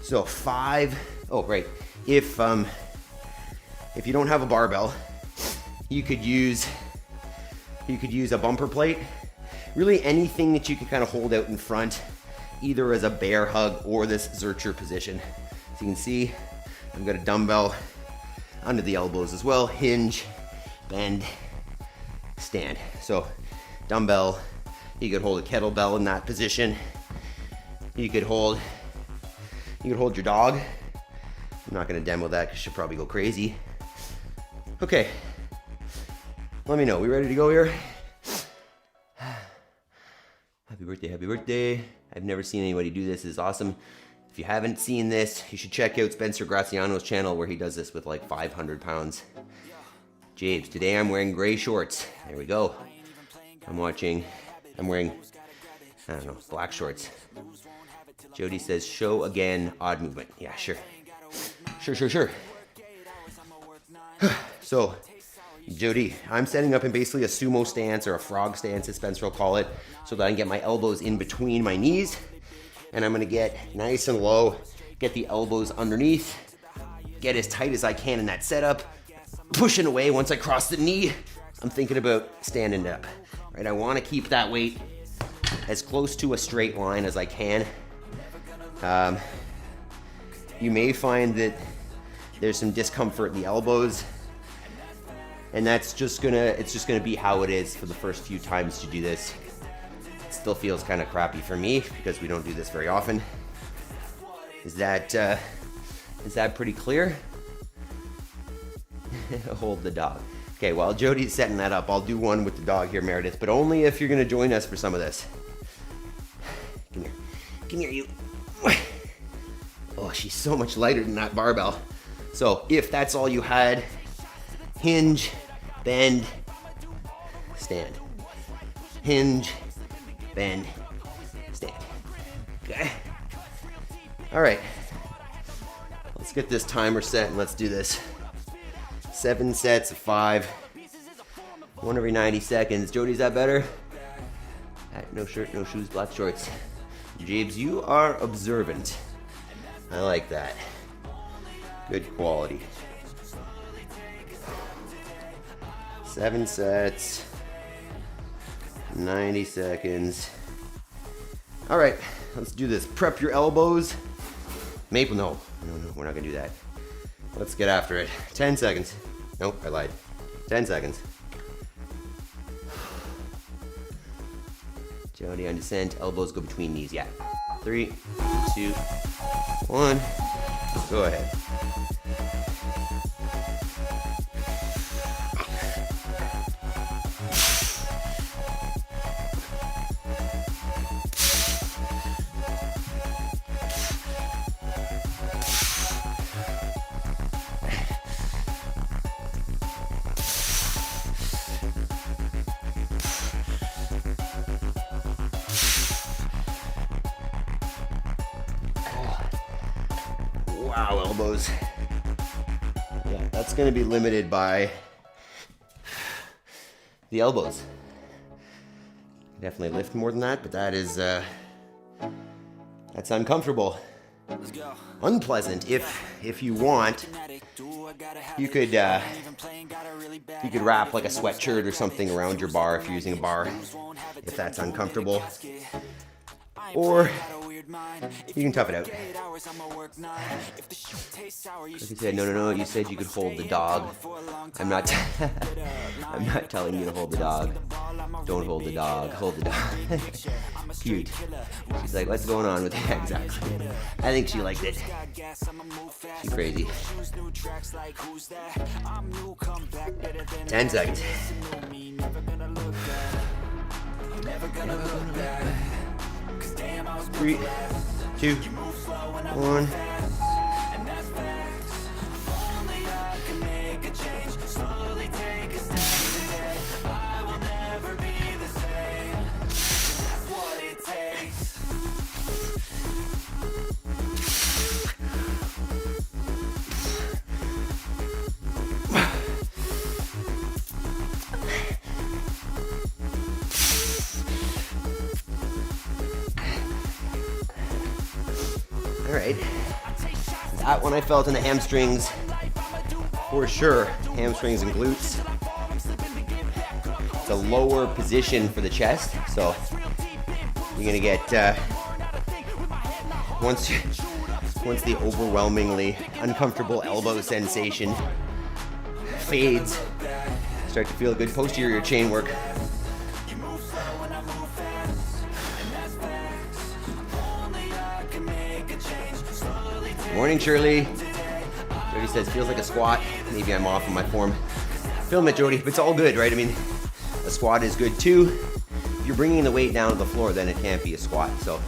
So 5. Oh, right. If you don't have a barbell, you could use a bumper plate. Really anything that you can kind of hold out in front, either as a bear hug or this Zercher position. So you can see I've got a dumbbell under the elbows as well. Hinge, bend, stand. So dumbbell, you could hold a kettlebell in that position. You could hold your dog. I'm not gonna demo that because she'll probably go crazy. Okay, let me know. We ready to go here? Happy birthday, happy birthday. I've never seen anybody do this. This is awesome. If you haven't seen this, you should check out Spencer Graziano's channel where he does this with like 500 pounds. Jabes, today I'm wearing gray shorts. There we go. I'm wearing, I don't know, black shorts. Jody says, show again, odd movement. Yeah, sure. Sure. So, Jody, I'm setting up in basically a sumo stance or a frog stance, as Spencer will call it, so that I can get my elbows in between my knees. And I'm gonna get nice and low, get the elbows underneath, get as tight as I can in that setup, pushing away. Once I cross the knee, I'm thinking about standing up, right? I wanna keep that weight as close to a straight line as I can. You may find that there's some discomfort in the elbows, and it's just gonna be how it is for the first few times you do this. It still feels kind of crappy for me because we don't do this very often. Is that pretty clear? Hold the dog. Okay, while Jody's setting that up, I'll do one with the dog here, Meredith, but only if you're gonna join us for some of this. Come here, you. Oh, she's so much lighter than that barbell. So if that's all you had, hinge, bend, stand. Hinge, bend, stand. Okay? All right. Let's get this timer set and let's do this. 7 sets of 5. 1 every 90 seconds. Jody, is that better? No shirt, no shoes, black shorts. Jabes, you are observant. I like that. Good quality. 7 sets. 90 seconds. All right, let's do this. Prep your elbows. Maple, no, we're not gonna do that. Let's get after it. 10 seconds. Nope, I lied. 10 seconds. Jody on descent, elbows go between knees. Yeah. 3, 2, 1. Go ahead. Wow, elbows. Yeah, that's gonna be limited by the elbows. Definitely lift more than that, but that is, that's uncomfortable. Unpleasant. If you want, you could wrap like a sweatshirt or something around your bar if you're using a bar, if that's uncomfortable. Or you can tough it out. Like you said, no, you said you could hold the dog. I'm not I'm not telling you to hold the dog. Don't hold the dog, hold the dog. Cute. She's like, what's going on with that? Exactly. I think she liked it. She's crazy. 10 seconds. Three, two, one. Alright, that one I felt in the hamstrings, for sure, hamstrings and glutes. It's a lower position for the chest, so you're gonna get, once the overwhelmingly uncomfortable elbow sensation fades, start to feel good posterior chain work. Morning, Shirley. Jody says, feels like a squat. Maybe I'm off on my form. Film it, Jody. It's all good, right? I mean, a squat is good too. If you're bringing the weight down to the floor, then it can't be a squat. So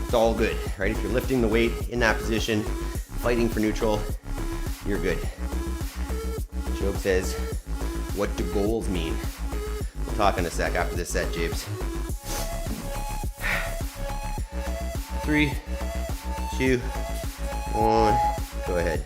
it's all good, right? If you're lifting the weight in that position, fighting for neutral, you're good. Job says, what do goals mean? We'll talk in a sec after this set, Jabes. 3, 2, 1, go ahead.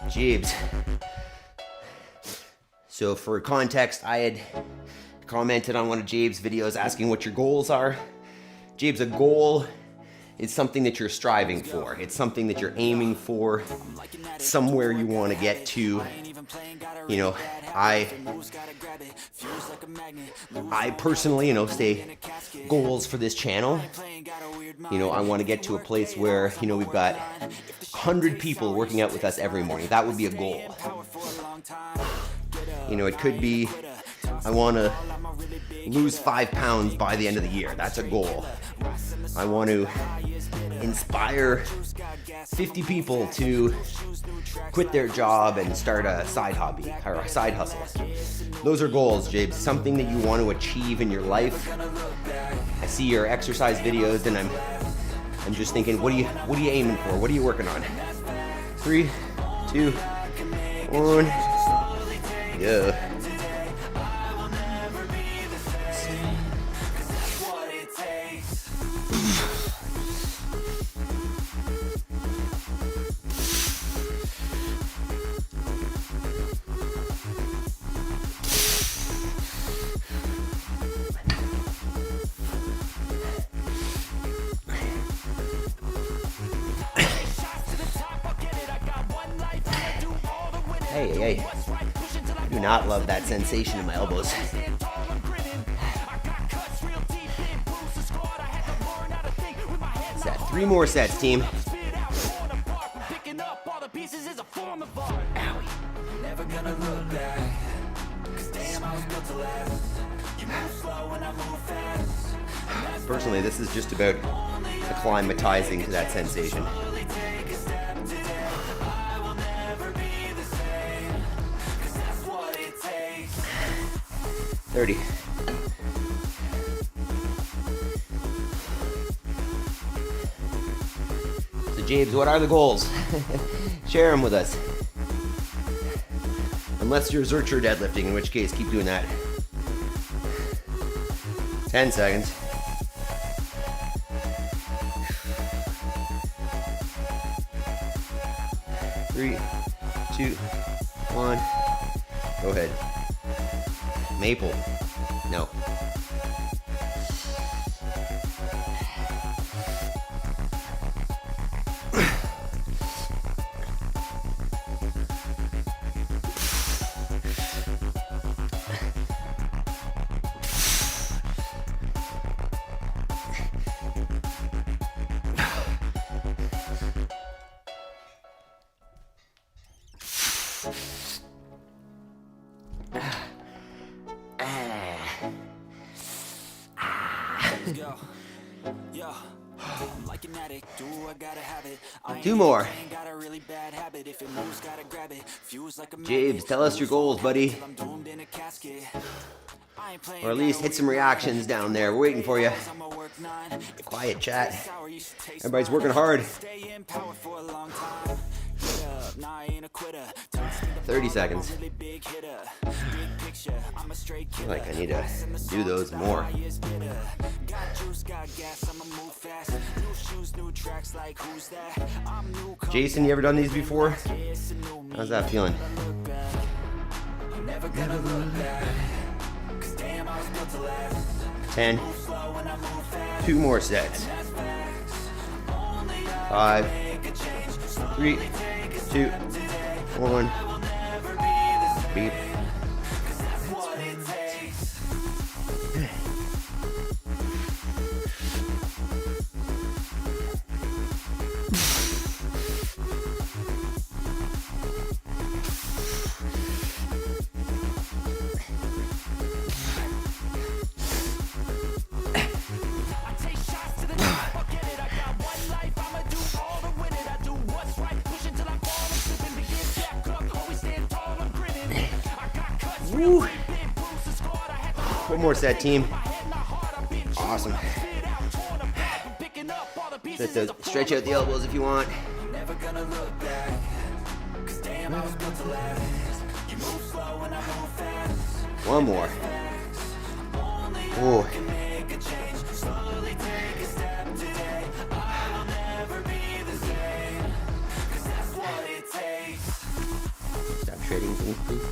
Jeebs. So for context, I had commented on one of Jabe's videos asking what your goals are. Jabe's, a goal is something that you're striving for. It's something that you're aiming for, somewhere you want to get to. You know, I personally, say goals for this channel. I want to get to a place where, we've got 100 people working out with us every morning. That would be a goal. It could be, I want to lose 5 pounds by the end of the year. That's a goal. I want to inspire 50 people to quit their job and start a side hobby or a side hustle. Those are goals, Jabe. Something that you want to achieve in your life. I see your exercise videos and I'm just thinking, what are you aiming for? What are you working on? 3, 2, 1. Yeah. Hey. I do not love that sensation in my elbows. Set 3 more sets, team. Personally, this is just about acclimatizing to that sensation. 30. So James, what are the goals? Share them with us. Unless you're Zercher deadlifting, in which case keep doing that. 10 seconds. Three, 2, 1. Go ahead. Maple. No. Two more. James, tell us your goals, buddy. Or at least hit some reactions down there. We're waiting for you. Quiet chat. Everybody's working hard. 30 seconds. I feel like I need to do those more. Jason, you ever done these before? How's that feeling? Never gonna look back, 'cause damn, I was built to last. 10. 2 more sets. 5, 3, 2, 1. Beep. Woo. One more set, team. Awesome. Stretch out the elbows if you want. One more. Ooh. Stop trading things, please.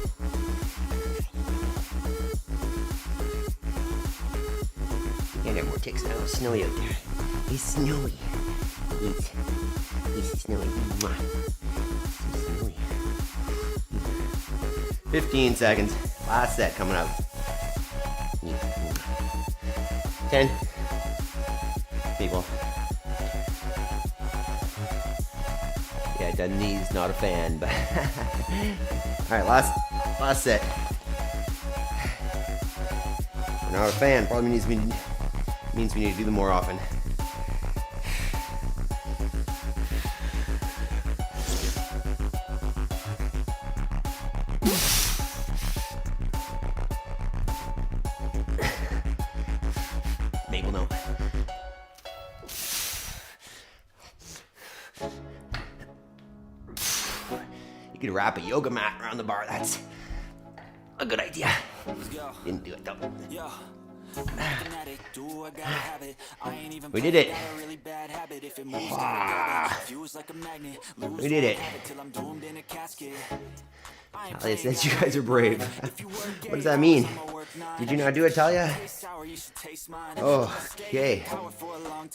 And it more ticks now. It's snowy out there. It's snowy. It's snowy. Mwah. It's snowy. 15 seconds. Last set coming up. 10. People. Yeah, done these. Not a fan, but all right. Last set. We're not a fan. Probably means we need to do them more often. Maple no. You could wrap a yoga mat around the bar. That's a good idea. Didn't do it though. We did it. We did it. Talia says you guys are brave. What does that mean? Did you not do it, Talia? Oh, okay.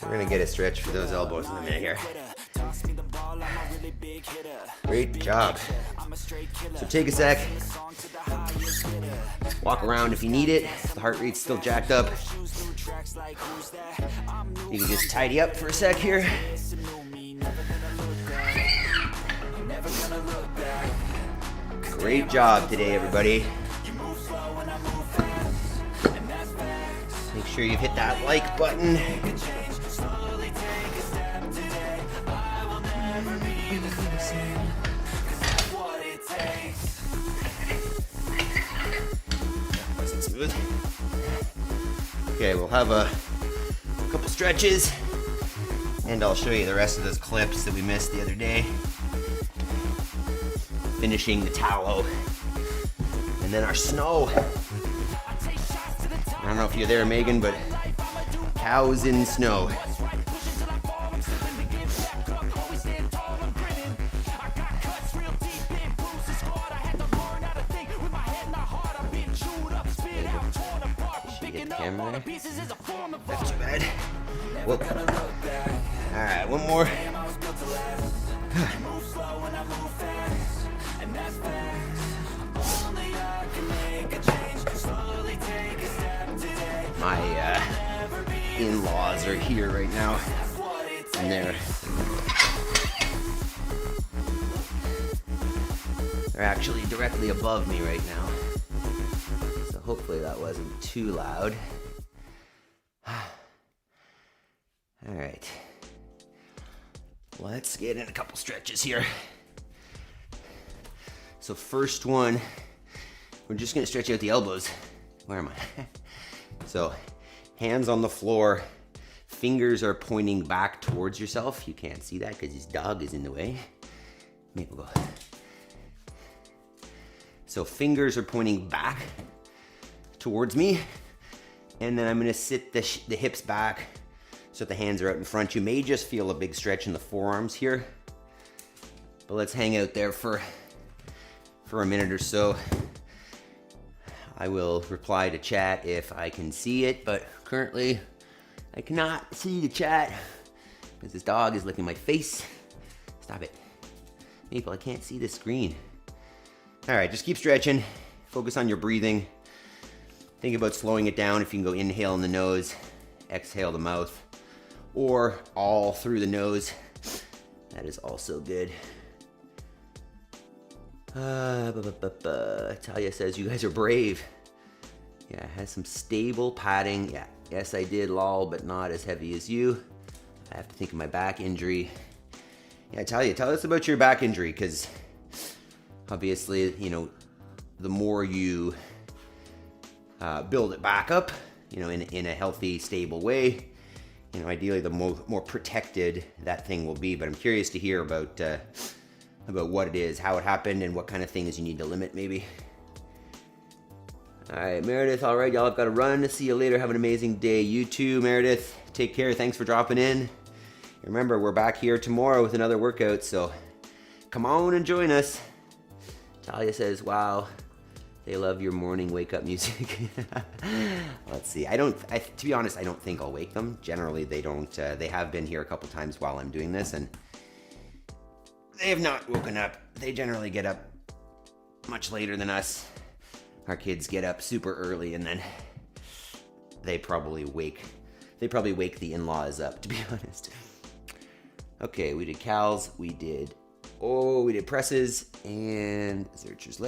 We're gonna get a stretch for those elbows in a minute here. Great job. So take a sec. Walk around if you need it. The heart rate's still jacked up. You can just tidy up for a sec here. Great job today, everybody. Make sure you hit that like button. Wasn't smooth. Okay, we'll have a couple stretches, and I'll show you the rest of those clips that we missed the other day. Finishing the tallow, and then our snow. I don't know if you're there, Megan, but cows in snow. Camera. Not too bad. Whoop. All right, one more. My in-laws are here right now, and they're actually directly above me right now. So hopefully that wasn't too loud. All right, let's get in a couple stretches here. So first one, we're just gonna stretch out the elbows. Where am I? So hands on the floor, fingers are pointing back towards yourself. You can't see that because his dog is in the way. Maybe we'll go. So fingers are pointing back towards me, and then I'm gonna sit the hips back so the hands are out in front. You may just feel a big stretch in the forearms here, but let's hang out there for a minute or so. I will reply to chat if I can see it, but currently I cannot see the chat because this dog is licking my face. Stop it. Maple, I can't see the screen. All right, just keep stretching. Focus on your breathing. Think about slowing it down. If you can go inhale in the nose, exhale the mouth, or all through the nose. That is also good. Talia says, you guys are brave. Yeah, it has some stable padding. Yeah, yes I did, lol, but not as heavy as you. I have to think of my back injury. Yeah, Talia, tell us about your back injury, because obviously, you know, the more you build it back up, you know, in a healthy, stable way, you know, ideally the more protected that thing will be. But I'm curious to hear about what it is, how it happened, and what kind of things you need to limit, maybe. All right, Meredith, all right, y'all, I've got to run. See you later. Have an amazing day. You too, Meredith. Take care. Thanks for dropping in. Remember, we're back here tomorrow with another workout, so come on and join us. Talia says, wow, they love your morning wake-up music. Let's see. To be honest, I don't think I'll wake them. Generally, they don't. They have been here a couple times while I'm doing this, and they have not woken up. They generally get up much later than us. Our kids get up super early, and then they probably wake the in-laws up, to be honest. Okay, we did cals, we did presses and Zerchers.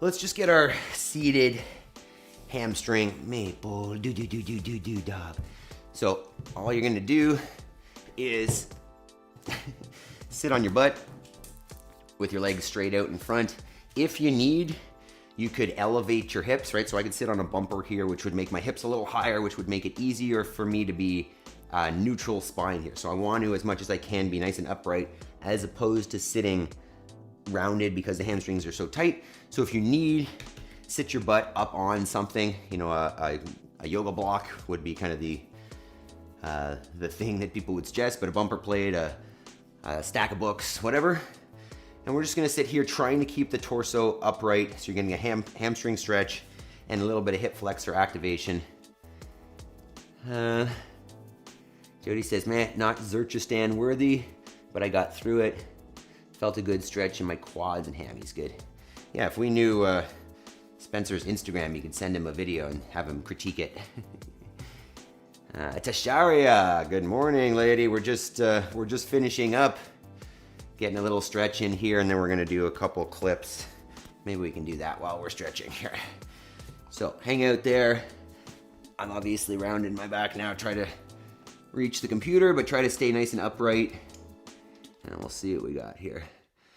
Let's just get our seated hamstring maple do dog. So all you're gonna do is sit on your butt with your legs straight out in front. If you need, you could elevate your hips, right? So I could sit on a bumper here, which would make my hips a little higher, which would make it easier for me to be neutral spine here. So I want to, as much as I can, be nice and upright, as opposed to sitting rounded because the hamstrings are so tight. So if you need, sit your butt up on something, you know, a yoga block would be kind of the thing that people would suggest, but a bumper plate, a stack of books, whatever. And we're just gonna sit here trying to keep the torso upright. So you're getting a hamstring stretch and a little bit of hip flexor activation. Jody says, man, not Zercher stand worthy, but I got through it. Felt a good stretch in my quads and hammies, good. Yeah, if we knew Spencer's Instagram, you could send him a video and have him critique it. Tasharia, good morning, lady. We're just finishing up, getting a little stretch in here, and then we're gonna do a couple clips. Maybe we can do that while we're stretching here. So hang out there. I'm obviously rounding my back now, try to reach the computer, but try to stay nice and upright. And we'll see what we got here.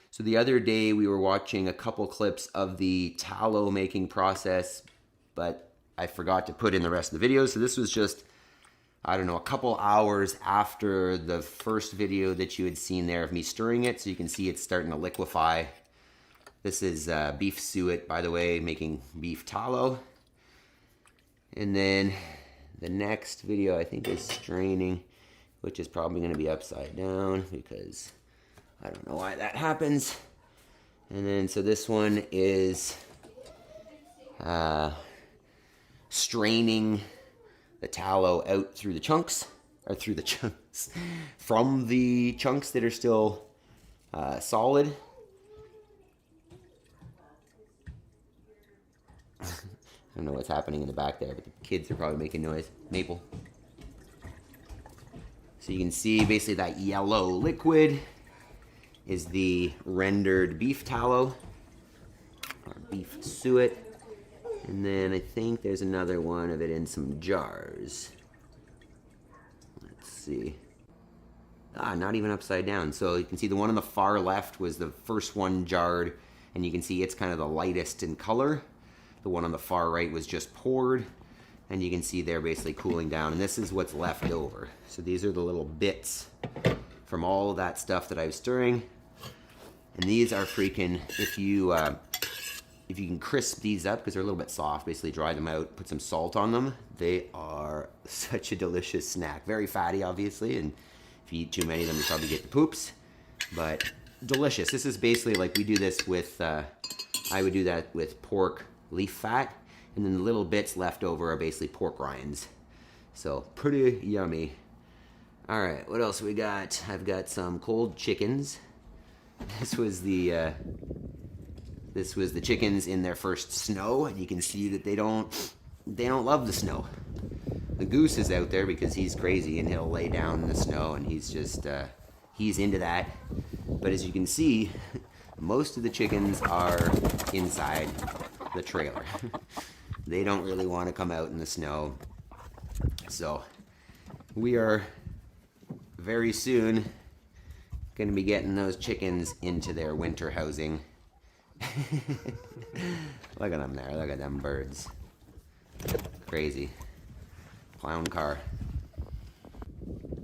So the other day we were watching a couple clips of the tallow making process, but I forgot to put in the rest of the videos. So this was just, I don't know, a couple hours after the first video that you had seen there of me stirring it. So you can see it's starting to liquefy. This is beef suet, by the way, making beef tallow. And then the next video I think is straining, which is probably going to be upside down because I don't know why that happens. And then so this one is straining the tallow out through the chunks, from the chunks that are still solid. I don't know what's happening in the back there, but the kids are probably making noise. Maple. So you can see basically that yellow liquid is the rendered beef tallow, or beef suet. And then I think there's another one of it in some jars. Let's see. Not even upside down. So you can see the one on the far left was the first one jarred, and you can see it's kind of the lightest in color. The one on the far right was just poured, and you can see they're basically cooling down, and this is what's left over. So these are the little bits from all of that stuff that I was stirring. And these are freaking, if you can crisp these up, because they're a little bit soft, basically dry them out, put some salt on them, they are such a delicious snack. Very fatty, obviously, and if you eat too many of them, you probably get the poops, but delicious. This is basically like we do this with, I would do that with pork leaf fat, and then the little bits left over are basically pork rinds. So pretty yummy. All right, what else we got? I've got some cold chickens. This was the chickens in their first snow, and you can see that they don't love the snow. The goose is out there because he's crazy and he'll lay down in the snow, and he's just he's into that. But as you can see, most of the chickens are inside the trailer. They don't really want to come out in the snow. So we are very soon going to be getting those chickens into their winter housing. Look at them there. Look at them birds. Crazy. Clown car.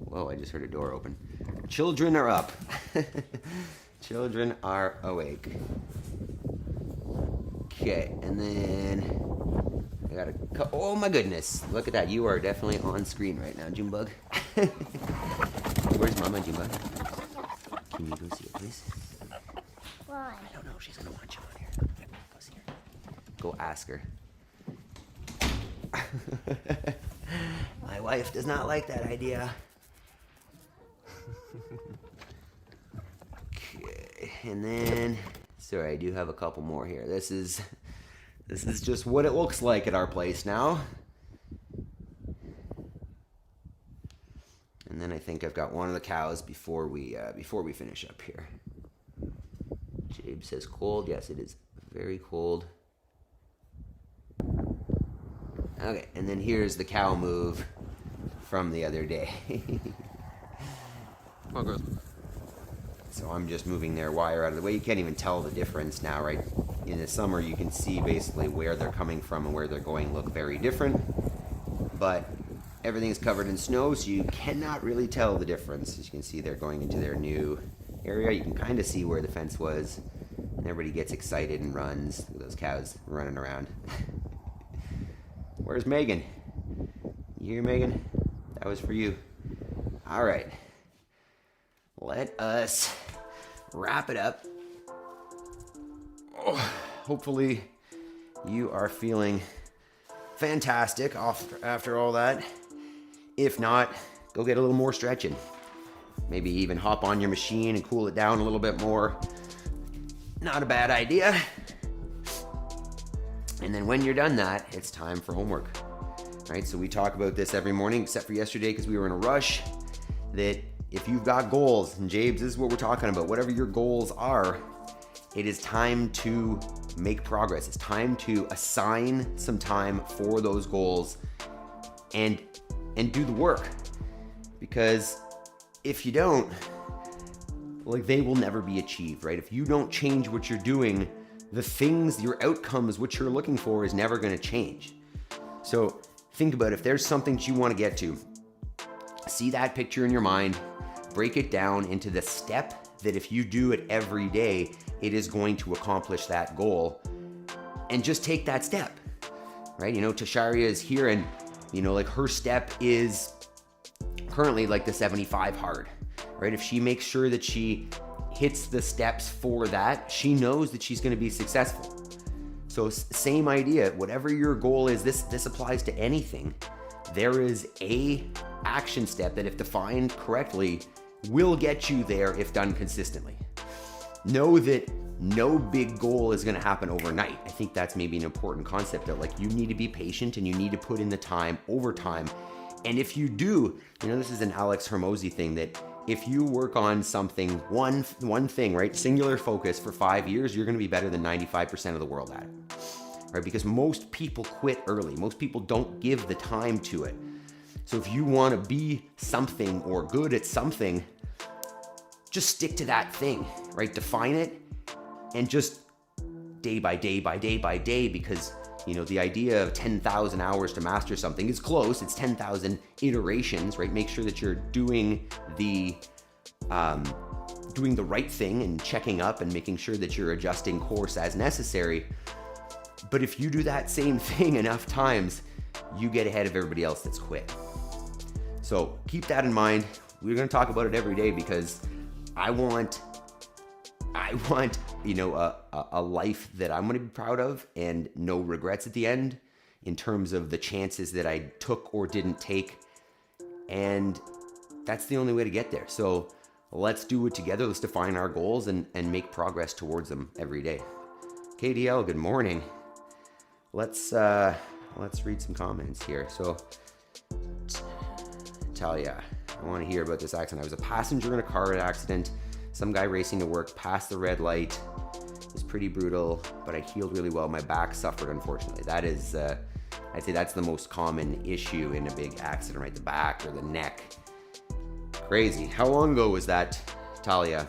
Whoa, I just heard a door open. Children are up. Children are awake. Okay, and then I got a... Oh my goodness. Look at that. You are definitely on screen right now, Junebug. Where's Mama, Junebug? Can you go see it, please? Why? I don't know. She's going to want you on here. Okay, go see her. Go ask her. My wife does not like that idea. Okay, and then... Sorry, I do have a couple more here. This is just what it looks like at our place now. And then I think I've got one of the cows before we finish up here. Jabe says cold. Yes, it is very cold. Okay, and then here's the cow move from the other day. Oh, good. So I'm just moving their wire out of the way. You can't even tell the difference now, right? In the summer, you can see basically where they're coming from and where they're going look very different. But everything's covered in snow, so you cannot really tell the difference. As you can see, they're going into their new area. You can kind of see where the fence was. And everybody gets excited and runs. Look at those cows running around. Where's Megan? You hear Megan? That was for you. All right. Let us wrap it up. Oh, hopefully you are feeling fantastic after all that. If not, go get a little more stretching. Maybe even hop on your machine and cool it down a little bit more. Not a bad idea. And then when you're done that, it's time for homework. Right? So we talk about this every morning, except for yesterday because we were in a rush, that if you've got goals, and Jabes, this is what we're talking about, whatever your goals are, it is time to make progress. It's time to assign some time for those goals and do the work. Because if you don't, like, they will never be achieved, right? If you don't change what you're doing, the things, your outcomes, what you're looking for is never going to change. So think about if there's something that you want to get to, see that picture in your mind, break it down into the step that if you do it every day, it is going to accomplish that goal, and just take that step, right? Tasharia is here and, like her step is currently like the 75 hard, right? If she makes sure that she hits the steps for that, she knows that she's going to be successful. So same idea, whatever your goal is, this applies to anything. There is a action step that if defined correctly will get you there if done consistently. Know that no big goal is going to happen overnight. I think that's maybe an important concept, that like you need to be patient and you need to put in the time over time. And if you do, this is an Alex Hormozy thing, that if you work on something, one thing, right, singular focus for 5 years, you're going to be better than 95% of the world at it, right? Because most people quit early. Most people don't give the time to it. So if you want to be something or good at something, just stick to that thing, right? Define it and just day by day by day by day, because the idea of 10,000 hours to master something is close. It's 10,000 iterations, right? Make sure that you're doing the right thing and checking up and making sure that you're adjusting course as necessary. But if you do that same thing enough times, you get ahead of everybody else that's quit. So keep that in mind. We're going to talk about it every day because I want a life that I'm going to be proud of and no regrets at the end in terms of the chances that I took or didn't take. And that's the only way to get there. So let's do it together. Let's define our goals and make progress towards them every day. KDL, good morning. Let's read some comments here. So Talia, I want to hear about this accident. I was a passenger in a car accident. Some guy racing to work passed the red light. It was pretty brutal, but I healed really well. My back suffered, unfortunately. That is, I'd say that's the most common issue in a big accident, right? The back or the neck. Crazy. How long ago was that, Talia?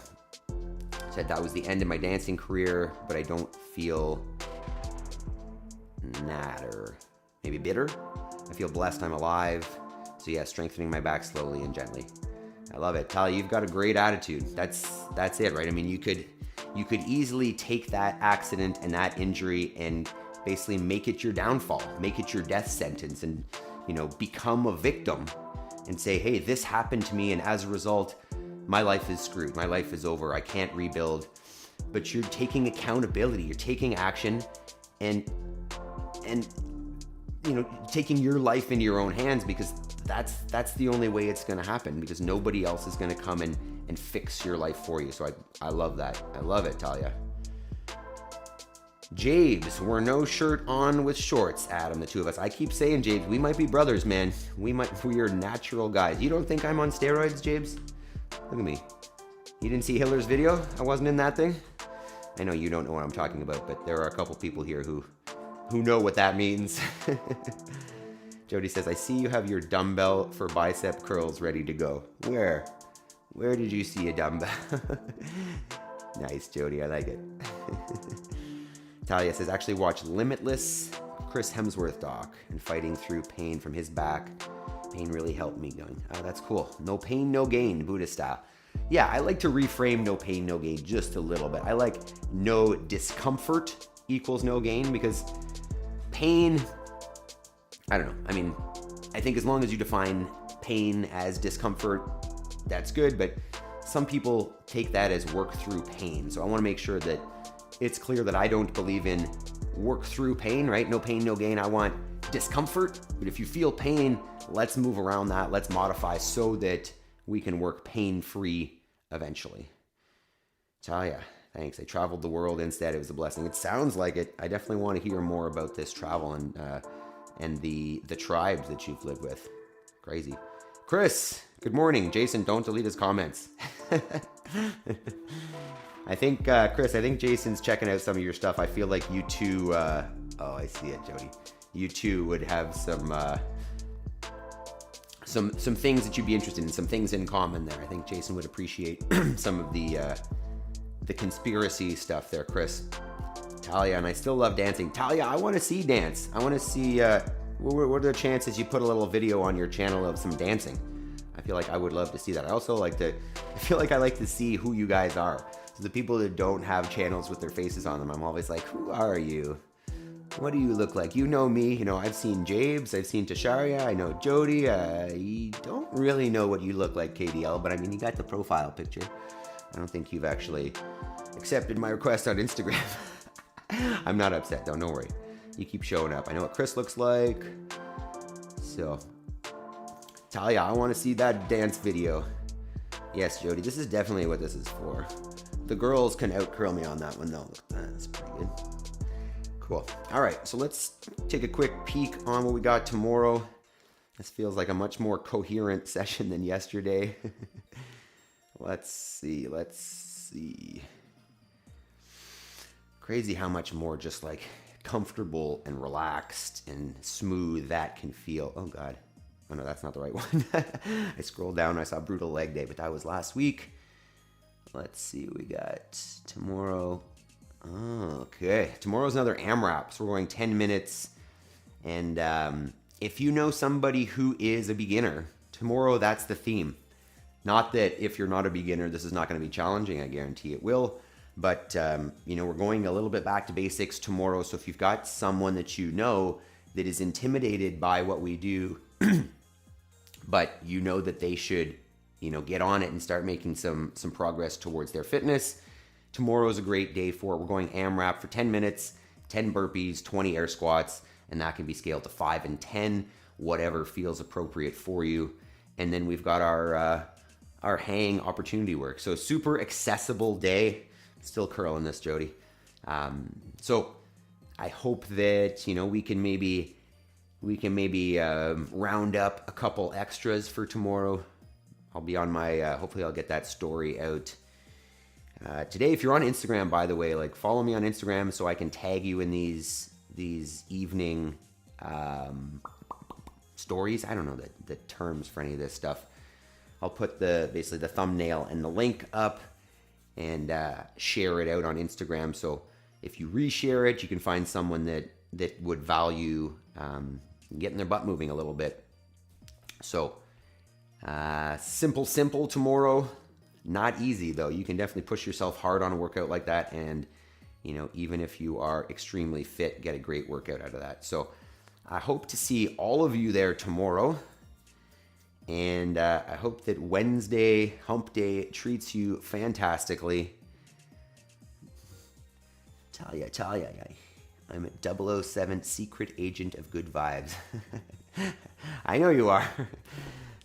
Said that was the end of my dancing career, but I don't feel natter. Maybe bitter? I feel blessed I'm alive. So yeah, strengthening my back slowly and gently. I love it. Talia, you've got a great attitude. That's it, right? I mean, you could easily take that accident and that injury and basically make it your downfall, make it your death sentence, and become a victim and say, hey, this happened to me, and as a result, my life is screwed. My life is over. I can't rebuild. But you're taking accountability. You're taking action and taking your life into your own hands, because that's the only way it's going to happen, because nobody else is going to come and fix your life for you. So I love that. I love it, Talia. Jabes, we're no shirt on with shorts, Adam, the two of us. I keep saying, Jabes, we might be brothers, man. We are natural guys. You don't think I'm on steroids, Jabes? Look at me. You didn't see Hiller's video? I wasn't in that thing? I know you don't know what I'm talking about, but there are a couple people here who know what that means. Jody says, I see you have your dumbbell for bicep curls ready to go. Where did you see a dumbbell? Nice, Jody, I like it. Talia says, actually watch Limitless Chris Hemsworth doc and fighting through pain from his back. Pain really helped me going. Oh, that's cool. No pain, no gain, Buddhist style. Yeah, I like to reframe no pain, no gain just a little bit. I like no discomfort equals no gain, because pain, I don't know. I mean, I think as long as you define pain as discomfort, that's good, but some people take that as work through pain. So I want to make sure that it's clear that I don't believe in work through pain, right? No pain, no gain. I want discomfort, but if you feel pain, let's move around that. Let's modify so that we can work pain-free eventually. Talia, thanks. I traveled the world instead. It was a blessing. It sounds like it. I definitely want to hear more about this travel and the tribes that you've lived with. Crazy. Chris, good morning. Jason, don't delete his comments. I think, Chris, Jason's checking out some of your stuff. I feel like you two, oh, I see it, Jody. You two would have some things that you'd be interested in, some things in common there. I think Jason would appreciate some of the conspiracy stuff there, Chris. Talia, and I still love dancing. Talia, I want to see dance. I want to see what are the chances you put a little video on your channel of some dancing? I feel like I would love to see that. I feel like I like to see who you guys are. So the people that don't have channels with their faces on them, I'm always like, who are you? What do you look like? You know me. You know, I've seen Jabes, I've seen Tasharia, I know Jody. I don't really know what you look like, KDL, but I mean, you got the profile picture. I don't think you've actually accepted my request on Instagram. I'm not upset, though. Don't worry. You keep showing up. I know what Chris looks like. So, Talia, I want to see that dance video. Yes, Jody, this is definitely what this is for. The girls can out-curl me on that one, though. That's pretty good. Cool. All right, so let's take a quick peek on what we got tomorrow. This feels like a much more coherent session than yesterday. Let's see. Crazy how much more just like comfortable and relaxed and smooth that can feel. Oh God. Oh no, that's not the right one. I scrolled down, I saw brutal leg day, but that was last week. Let's see, we got tomorrow. Oh, okay. Tomorrow's another AMRAP, so we're going 10 minutes. And if you know somebody who is a beginner, tomorrow that's the theme. Not that if you're not a beginner, this is not going to be challenging. I guarantee it will. But, we're going a little bit back to basics tomorrow. So if you've got someone that you know that is intimidated by what we do, but you know that they should, get on it and start making some progress towards their fitness, tomorrow is a great day for it. We're going AMRAP for 10 minutes, 10 burpees, 20 air squats, and that can be scaled to 5 and 10, whatever feels appropriate for you. And then we've got our hang opportunity work. So super accessible day. Still curling this, Jody. So I hope that, we can maybe round up a couple extras for tomorrow. I'll be on my, hopefully I'll get that story out today. If you're on Instagram, by the way, like follow me on Instagram so I can tag you in these evening stories. I don't know the terms for any of this stuff. I'll put basically the thumbnail and the link up and share it out on Instagram. So if you reshare it, you can find someone that would value getting their butt moving a little bit. So simple tomorrow. Not easy though. You can definitely push yourself hard on a workout like that, and even if you are extremely fit, get a great workout out of that. So I hope to see all of you there tomorrow. And I hope that Wednesday, hump day, treats you fantastically. Talia, I'm a 007 secret agent of good vibes. I know you are.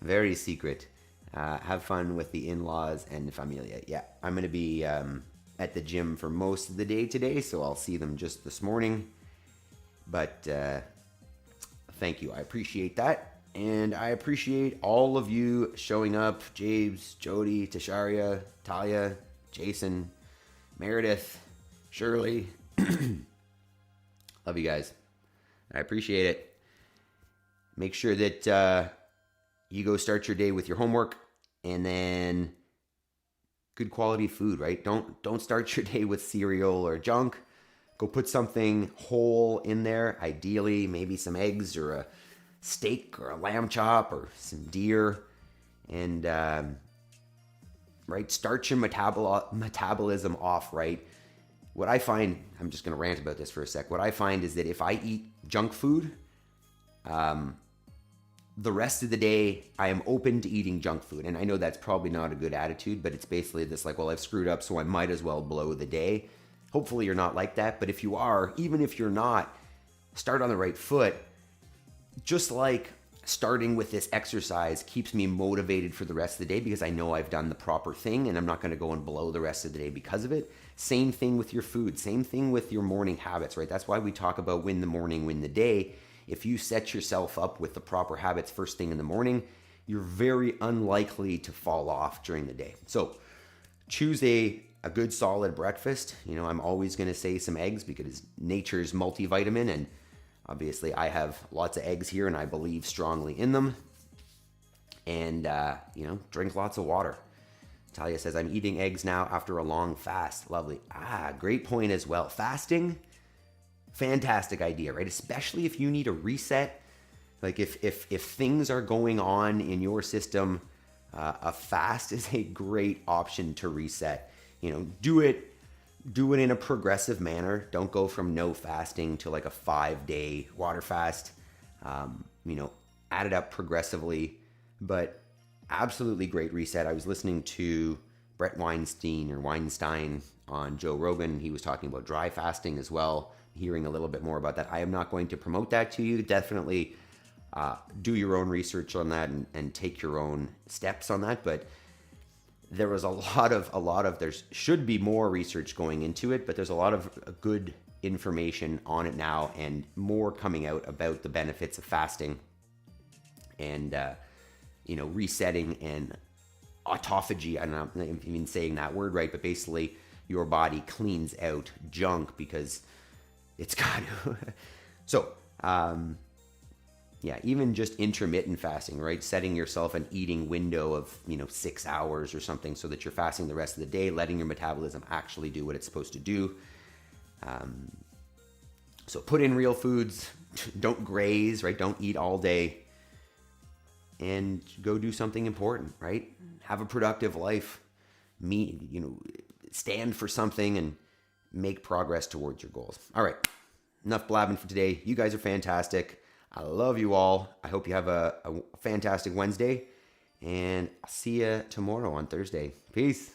Very secret. Have fun with the in-laws and the familia. Yeah, I'm going to be at the gym for most of the day today, so I'll see them just this morning. But thank you. I appreciate that. And I appreciate all of you showing up. Jabes, Jody, Tasharia, Talia, Jason, Meredith, Shirley. Love you guys. I appreciate it. Make sure that you go start your day with your homework and then good quality food, right? Don't start your day with cereal or junk. Go put something whole in there. Ideally, maybe some eggs or a steak or a lamb chop or some deer, and right, start your metabolism off, right? What I find, I'm just gonna rant about this for a sec. What I find is that if I eat junk food, the rest of the day I am open to eating junk food. And I know that's probably not a good attitude, but it's basically this like, well, I've screwed up, so I might as well blow the day. Hopefully you're not like that, but if you are, even if you're not, start on the right foot. Just like starting with this exercise keeps me motivated for the rest of the day because I know I've done the proper thing and I'm not going to go and blow the rest of the day because of it. Same thing with your food. Same thing with your morning habits, right? That's why we talk about win the morning, win the day. If you set yourself up with the proper habits first thing in the morning, you're very unlikely to fall off during the day. So choose a good solid breakfast. I'm always going to say some eggs because nature's multivitamin, and obviously I have lots of eggs here and I believe strongly in them. And, drink lots of water. Talia says, I'm eating eggs now after a long fast. Lovely. Great point as well. Fasting, fantastic idea, right? Especially if you need a reset. Like if things are going on in your system, a fast is a great option to reset. You know, do it in a progressive manner. Don't go from no fasting to like a 5-day water fast. You know, add it up progressively, but absolutely great reset. I was listening to Brett Weinstein on Joe Rogan. He was talking about dry fasting as well, hearing a little bit more about that. I am not going to promote that to you. Definitely do your own research on that and take your own steps on that. But there was a lot of, there should be more research going into it, but there's a lot of good information on it now and more coming out about the benefits of fasting and, you know, resetting and autophagy. I don't know if I'm even saying that word right, but basically your body cleans out junk because it's got to. So, yeah, even just intermittent fasting, right? Setting yourself an eating window of, 6 hours or something so that you're fasting the rest of the day, letting your metabolism actually do what it's supposed to do. So put in real foods, don't graze, right? Don't eat all day, and go do something important, right? Have a productive life, stand for something and make progress towards your goals. All right, enough blabbing for today. You guys are fantastic. I love you all. I hope you have a fantastic Wednesday, and I'll see you tomorrow on Thursday. Peace.